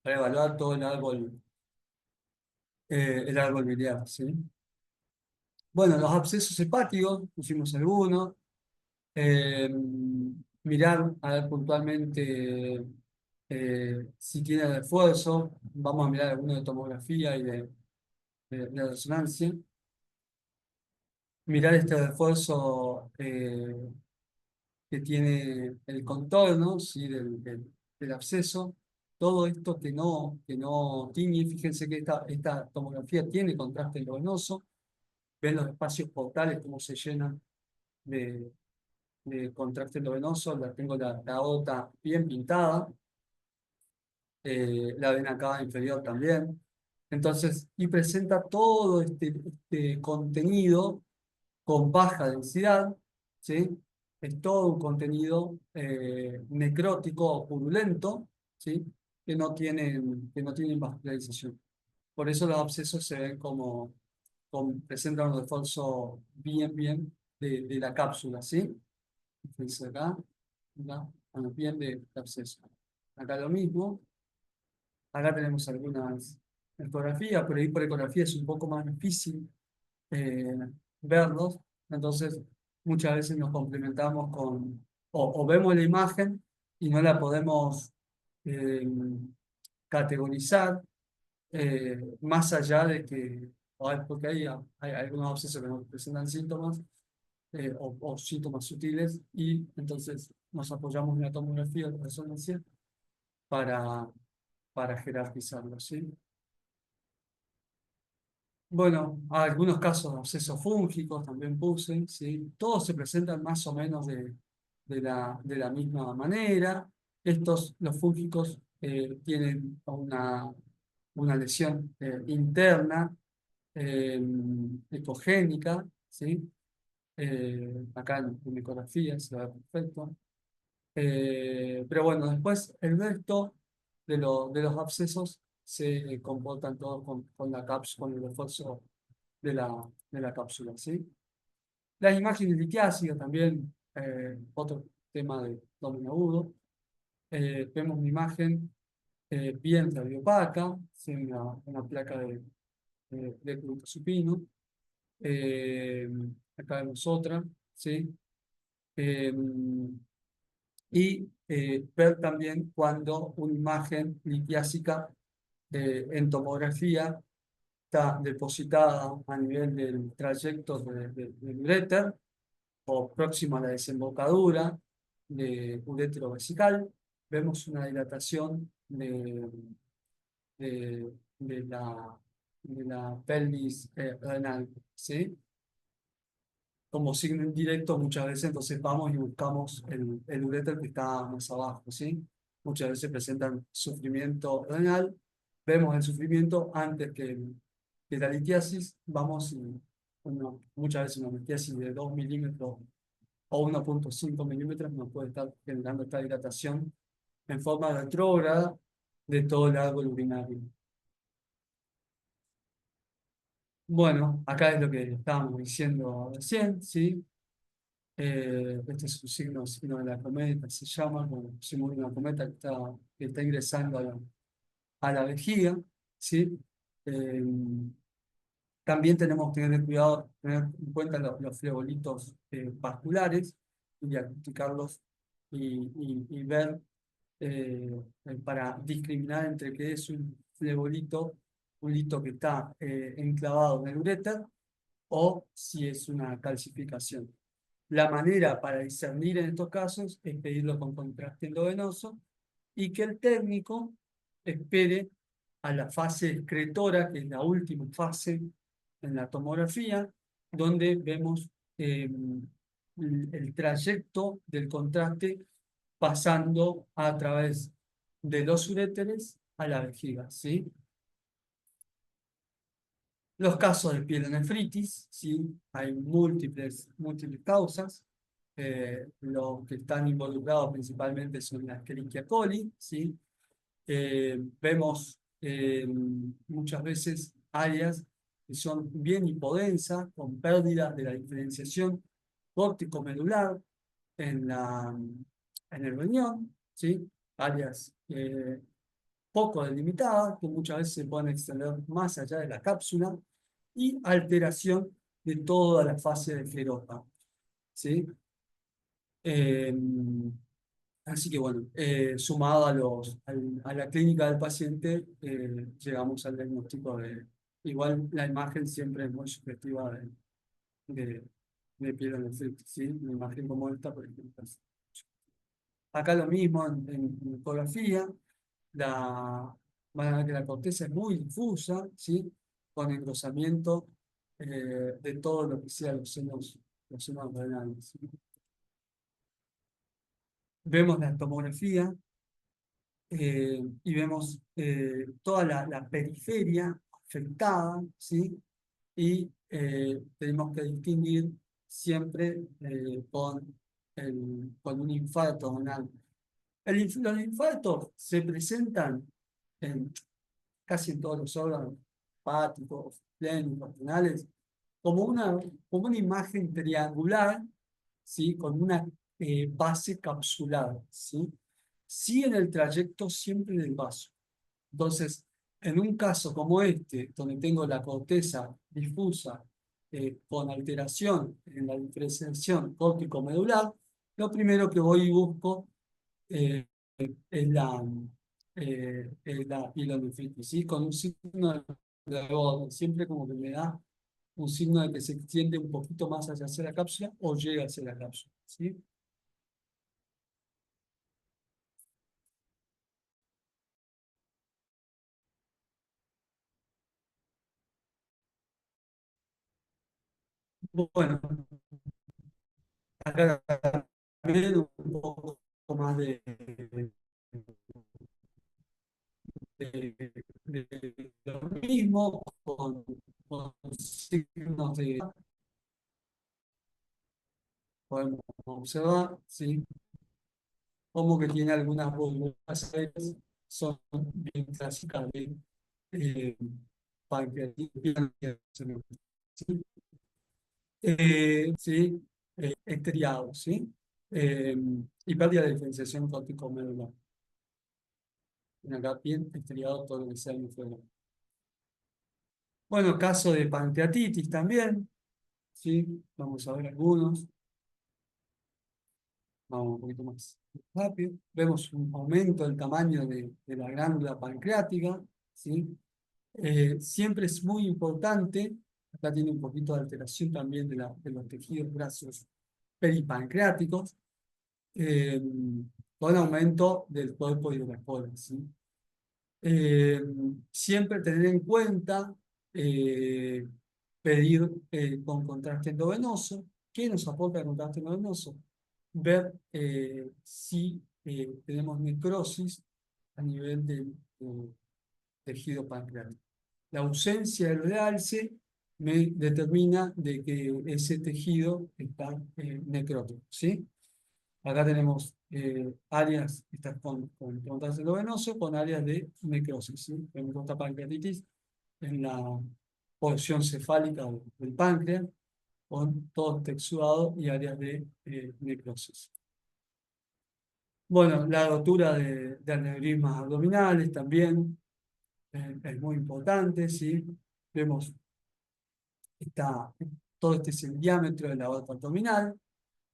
Para evaluar todo el árbol biliar, ¿sí? Bueno, los abscesos hepáticos, pusimos algunos. eh, Mirar a ver puntualmente si tiene refuerzo. Vamos a mirar algunos de tomografía y de resonancia. Mirar este refuerzo que tiene el contorno, ¿sí? Del absceso. Todo esto que no tiñe. Fíjense que esta tomografía tiene contraste endovenoso. Ven los espacios portales cómo se llenan de contraste endovenoso. Tengo la aorta bien pintada. La vena cava inferior también. Entonces, y presenta todo este contenido con baja densidad, ¿sí? Es todo un contenido necrótico o purulento, ¿sí? Que no tienen vascularización. Por eso los abscesos se ven presentan un refuerzo bien de la cápsula, ¿sí? Fíjense acá, acá, bueno, bien de absceso. Acá lo mismo. Acá tenemos algunas ecografías, pero ahí por ecografía es un poco más difícil eh, verlos. Entonces, muchas veces nos complementamos o vemos la imagen y no la podemos eh, categorizar más allá de que, porque hay algunos abscesos que no presentan síntomas o síntomas sutiles y entonces nos apoyamos en la tomografía de resonancia para, para jerarquizarlo, ¿sí? Bueno, algunos casos de abscesos fúngicos también puse, ¿sí? Todos se presentan más o menos de la misma manera. Los fúngicos, tienen una lesión interna, eh, ecogénica, ¿sí? Acá en ecografía se ve perfecto. Pero bueno, después el resto de los abscesos se comportan todos con la cápsula, con el refuerzo de la cápsula, ¿sí? Las imágenes litiásicas también, otro tema de dominio agudo. Vemos una imagen bien radiopaca, ¿sí? Una placa de glúteo supino. Eh, Acá vemos otra, ¿sí? Eh, y ver también cuando una imagen litiásica en tomografía está depositada a nivel del trayecto del uréter o próximo a la desembocadura de urétero vesical. Vemos una dilatación de la pelvis renal, ¿sí? Como signo indirecto muchas veces, entonces vamos y buscamos el uréter que está más abajo, ¿sí? Muchas veces presentan sufrimiento renal, vemos el sufrimiento antes que la litiasis, vamos y muchas veces una litiasis de 2 milímetros o 1,5 milímetros nos puede estar generando esta dilatación en forma retrógrada de todo el árbol urinario. Bueno, acá es lo que estábamos diciendo recién, ¿sí? Este es un signo de la cometa, se llama, como pusimos una cometa que está ingresando a la vejiga, ¿sí? Eh, También tenemos que tener cuidado, tener en cuenta los flebollitos vasculares y diagnosticarlos y ver para discriminar entre qué es un lito que está enclavado en el uréter, o si es una calcificación. La manera para discernir en estos casos es pedirlo con contraste endovenoso y que el técnico espere a la fase excretora, que es la última fase en la tomografía, donde vemos el trayecto del contraste pasando a través de los uréteres a la vejiga, ¿sí? Los casos de pielonefritis, ¿sí? Hay múltiples causas. Los que están involucrados principalmente son la Escherichia coli, ¿sí? Vemos muchas veces áreas que son bien hipodensas, con pérdidas de la diferenciación córtico-medular en el riñón, ¿sí? Áreas poco delimitadas, que muchas veces se pueden extender más allá de la cápsula, y alteración de toda la fase de esclerosa, ¿sí? Eh, Así que bueno, sumado a la clínica del paciente, llegamos al diagnóstico de... Igual la imagen siempre es muy subjetiva de, de pielonefritis, ¿sí? Una imagen como esta, por ejemplo. Acá lo mismo en ecografía, van a ver que la corteza es muy difusa, ¿sí? Con engrosamiento de todo lo que sea los senos renales, ¿sí? Vemos la tomografía y vemos toda la periferia afectada, ¿sí? Y tenemos que distinguir siempre con un infarto renal. Los infartos se presentan en casi en todos los órganos hepáticos, plénicos, renales, como una imagen triangular, ¿sí? Con una base capsulada, ¿sí? Sí, en el trayecto siempre del vaso. Entonces, en un caso como este, donde tengo la corteza difusa con alteración en la diferenciación córtico-medular, lo primero que voy y busco eh, es la pielonefritis, ¿sí? Con un signo de Gordon, siempre como que me da un signo de que se extiende un poquito más hacia la cápsula o llega hacia la cápsula, ¿sí? Bueno, acá también un poco más de lo mismo, con signos de... Podemos observar, ¿sí? Como que tiene algunas burbujas, son bien clásicas de eh, pancreatitis, ¿sí? Sí, estriado, ¿sí? Y pérdida de diferenciación córtico-medular. Acá bien estriado todo lo que sea hemisferio. Bueno, caso de pancreatitis también, ¿sí? Vamos a ver algunos. Vamos un poquito más rápido. Vemos un aumento del tamaño de la glándula pancreática, ¿sí? Siempre es muy importante, acá tiene un poquito de alteración también de los tejidos grasos peripancreáticos, eh, con aumento del cuerpo y de la cola, ¿sí? Eh, Siempre tener en cuenta eh, pedir con contraste endovenoso. ¿Qué nos aporta el contraste endovenoso? Ver si tenemos necrosis a nivel del tejido pancreático. La ausencia del realce me determina de que ese tejido está necrótico, ¿sí? Acá tenemos áreas, estas con contraste venoso, con áreas de necrosis, ¿sí? Tenemos esta pancreatitis en la porción cefálica del páncreas, con todo textuado y áreas de necrosis. Bueno, la rotura de aneurismas abdominales también es muy importante, ¿sí? Vemos todo este es el diámetro de la aorta abdominal,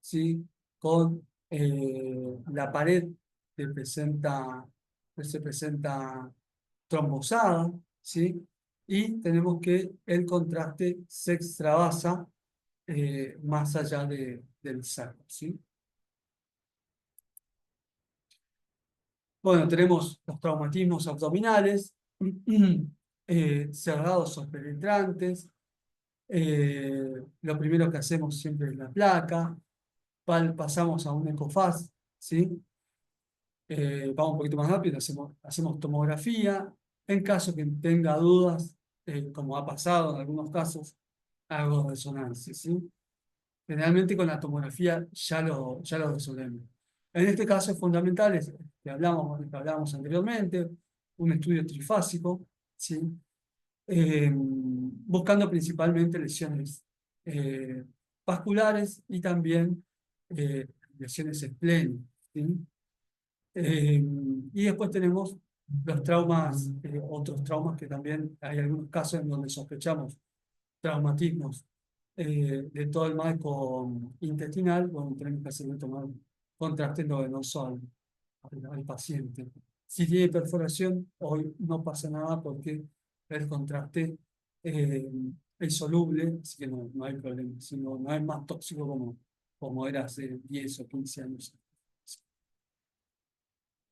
¿sí? Con la pared que se presenta trombosada, ¿sí? Y tenemos que el contraste se extravasa más allá del sacro, ¿sí? Bueno, tenemos los traumatismos abdominales, cerrados o penetrantes, Lo primero que hacemos siempre es la placa, pasamos a un ecofast, ¿sí? Vamos un poquito más rápido, hacemos tomografía. En caso que tenga dudas, como ha pasado en algunos casos, hago resonancia, ¿sí? Generalmente con la tomografía ya lo resolvemos. En este caso es fundamental, que hablábamos anteriormente, un estudio trifásico, ¿sí? Buscando principalmente lesiones vasculares y también lesiones esplénicas, ¿sí? Y después tenemos los traumas, otros traumas que también hay algunos casos en donde sospechamos traumatismos de todo el marco intestinal, bueno, tenemos que hacerle tomar contraste endovenoso al paciente. Si tiene perforación, hoy no pasa nada porque el contraste es soluble, así que no hay problema, sino no es más tóxico como era hace 10 o 15 años.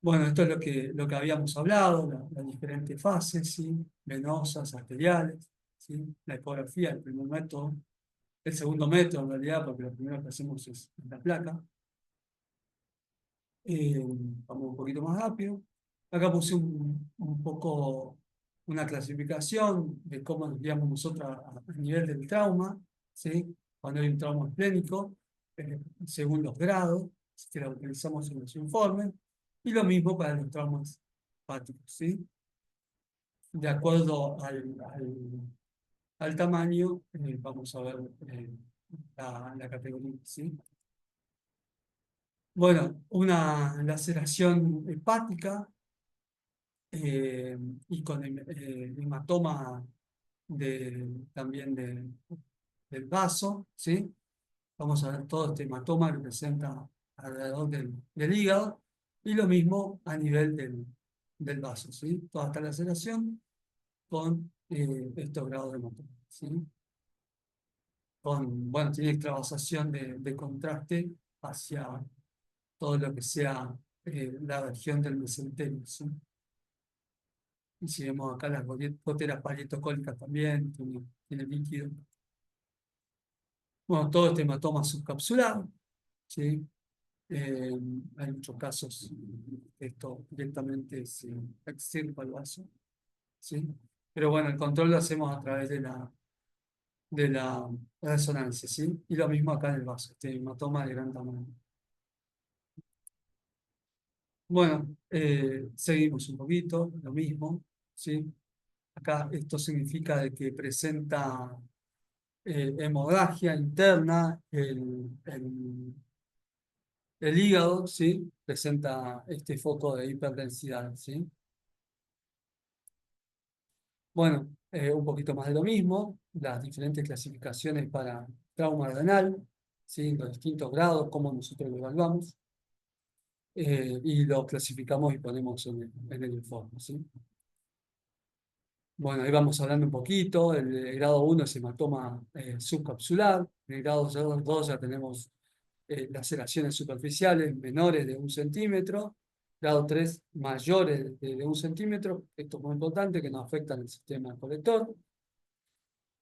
Bueno, esto es lo que habíamos hablado, las diferentes fases, ¿sí? Venosas, arteriales, ¿sí? La ecografía, el primer método. El segundo método, en realidad, porque lo primero que hacemos es la placa. Vamos un poquito más rápido. Acá puse un poco una clasificación de cómo nos guiamos nosotros a nivel del trauma, ¿sí? Cuando hay un trauma esplénico, según los grados, que lo utilizamos en los informes, y lo mismo para los traumas hepáticos, ¿sí? De acuerdo al tamaño, vamos a ver la categoría, ¿sí? Bueno, una laceración hepática y con hematoma también del vaso, ¿sí? Vamos a ver todo este hematoma que presenta alrededor del hígado y lo mismo a nivel del vaso, ¿sí? Toda esta laceración con estos grados de hematoma, ¿sí? Bueno, tiene extravasación de contraste hacia todo lo que sea la región del mesenterio, ¿sí? Y si vemos acá las goteras parietocólicas también, tiene líquido. Bueno, todo este hematoma subcapsular, ¿sí? Hay muchos casos que esto directamente se extirpa el vaso, ¿sí? Pero bueno, el control lo hacemos a través de la resonancia, ¿sí? Y lo mismo acá en el vaso, este hematoma de gran tamaño. Bueno, seguimos un poquito, lo mismo, ¿sí? Acá esto significa de que presenta hemorragia interna, el hígado, ¿sí? Presenta este foco de hiperdensidad, ¿sí? Bueno, un poquito más de lo mismo, las diferentes clasificaciones para trauma renal, ¿sí? Los distintos grados, cómo nosotros lo evaluamos, y lo clasificamos y ponemos en el informe, ¿sí? Bueno, ahí vamos hablando un poquito. El grado 1 es hematoma subcapsular. En el grado 2 ya tenemos laceraciones superficiales menores de 1 centímetro. Grado 3 mayores de 1 centímetro. Esto es muy importante, que no afectan el sistema colector.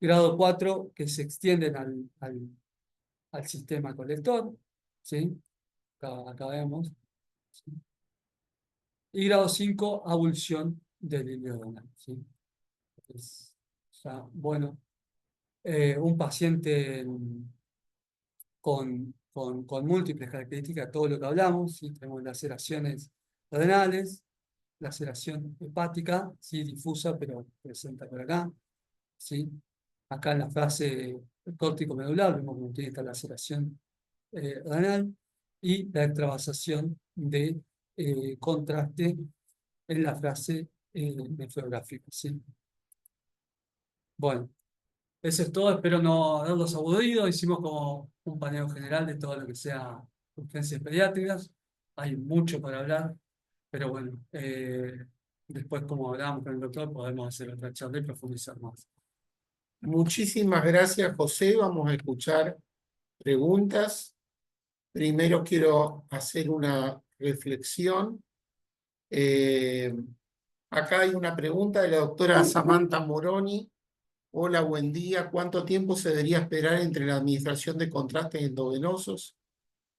Grado 4 que se extienden al sistema colector, ¿sí? Acá vemos, ¿sí? Y grado 5, abulsión del ileodenal, ¿sí? Bueno, un paciente con múltiples características, todo lo que hablamos, ¿sí? Tenemos laceraciones renales, laceración hepática, ¿sí? Difusa, pero presenta por acá, ¿sí? Acá en la fase córtico-medular vemos como tiene esta laceración renal y la extravasación de contraste en la fase nefrográfica, ¿sí? Bueno, eso es todo, espero no haberlos aburrido. Hicimos como un paneo general de todo lo que sea urgencias pediátricas. Hay mucho para hablar, pero bueno, después, como hablábamos con el doctor, podemos hacer otra charla y profundizar más. Muchísimas gracias, José. Vamos a escuchar preguntas. Primero quiero hacer una reflexión. Acá hay una pregunta de la doctora Samantha Moroni. Hola, buen día. ¿Cuánto tiempo se debería esperar entre la administración de contrastes endovenosos?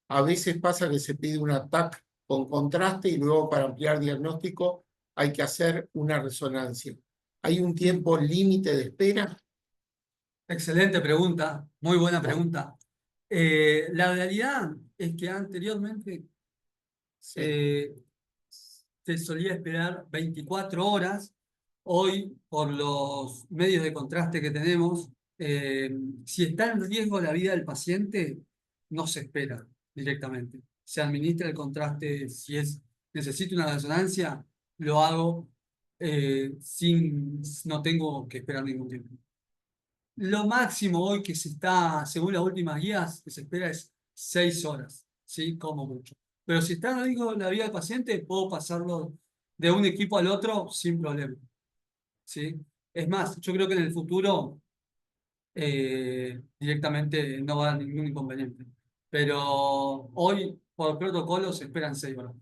A veces pasa que se pide un TAC con contraste y luego para ampliar diagnóstico hay que hacer una resonancia. ¿Hay un tiempo límite de espera? Excelente pregunta, muy buena pregunta. La realidad es que anteriormente Sí. eh, se solía esperar 24 horas. Hoy, por los medios de contraste que tenemos, si está en riesgo la vida del paciente, no se espera directamente. Se administra el contraste. Si necesito una resonancia, lo hago no tengo que esperar ningún tiempo. Lo máximo hoy que se está, según las últimas guías, que se espera es 6 horas, ¿sí? Como mucho. Pero si está en riesgo la vida del paciente, puedo pasarlo de un equipo al otro sin problema, ¿sí? Es más, yo creo que en el futuro directamente no va a haber ningún inconveniente. Pero hoy, por protocolo, se esperan 6 horas.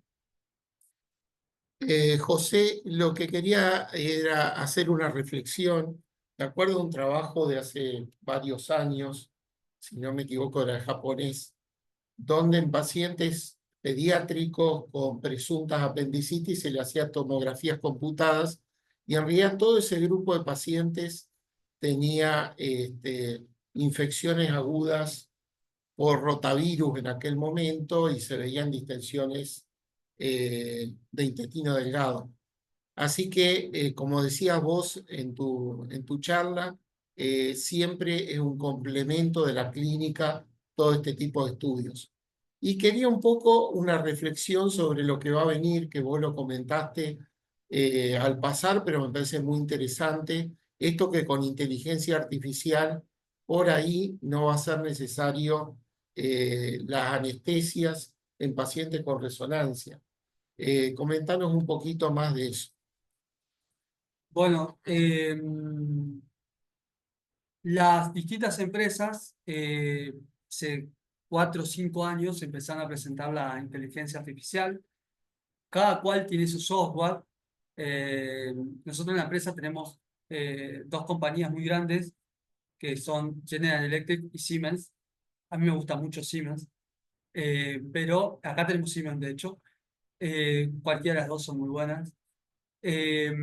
José, lo que quería era hacer una reflexión. De acuerdo a un trabajo de hace varios años, si no me equivoco, era japonés, donde en pacientes pediátricos con presuntas apendicitis se le hacía tomografías computadas y en realidad todo ese grupo de pacientes tenía infecciones agudas por rotavirus en aquel momento y se veían distensiones de intestino delgado. Así que, como decías vos en tu charla, siempre es un complemento de la clínica todo este tipo de estudios. Y quería un poco una reflexión sobre lo que va a venir, que vos lo comentaste al pasar, pero me parece muy interesante. Esto que con inteligencia artificial, por ahí no va a ser necesario las anestesias en pacientes con resonancia. Comentanos un poquito más de eso. Bueno, las distintas empresas, hace 4 o 5 años empezaron a presentar la inteligencia artificial. Cada cual tiene su software. Nosotros en la empresa tenemos 2 compañías muy grandes que son General Electric y Siemens. A mí me gusta mucho Siemens, pero acá tenemos Siemens, de hecho. Cualquiera de las dos son muy buenas. Eh,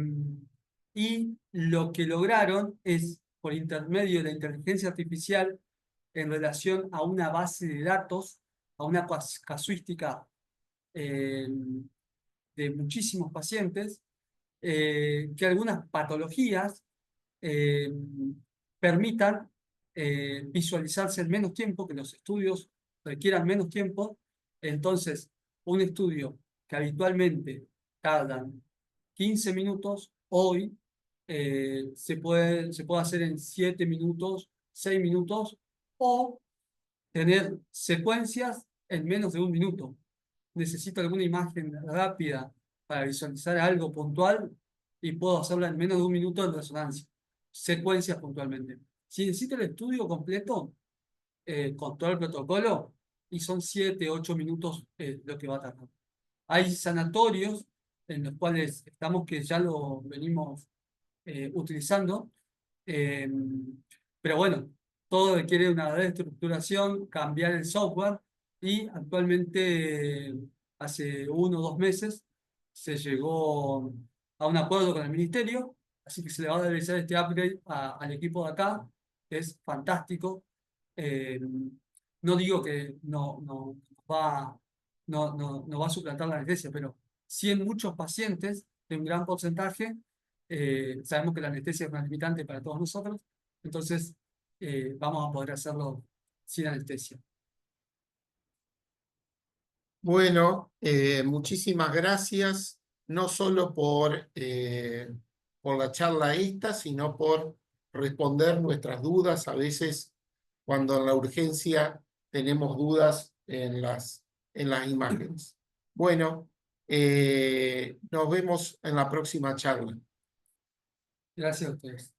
y lo que lograron es, por intermedio de la inteligencia artificial, en relación a una base de datos, a una casuística eh, de muchísimos pacientes, que algunas patologías eh, permitan visualizarse en menos tiempo, que los estudios requieran menos tiempo. Entonces, un estudio que habitualmente tardan 15 minutos, hoy se puede hacer en 7 minutos, 6 minutos, o tener secuencias en menos de un minuto. Necesito alguna imagen rápida para visualizar algo puntual y puedo hacerla en menos de un minuto en resonancia. Secuencias puntualmente. Si necesito el estudio completo, con todo el protocolo, y son 7, 8 minutos lo que va a tardar. Hay sanatorios en los cuales estamos que ya lo venimos utilizando, eh, pero bueno, todo requiere una reestructuración, cambiar el software y actualmente hace 1 o 2 meses se llegó a un acuerdo con el ministerio, así que se le va a realizar este upgrade al equipo de acá, que es fantástico. Eh, no digo que no va a suplantar la anestesia, pero sí en muchos pacientes, de un gran porcentaje, sabemos que la anestesia es una limitante para todos nosotros, entonces vamos a poder hacerlo sin anestesia. Bueno, muchísimas gracias, no solo por la charla esta, sino por responder nuestras dudas. A veces, cuando en la urgencia tenemos dudas en las imágenes. Bueno, nos vemos en la próxima charla. Gracias a ustedes.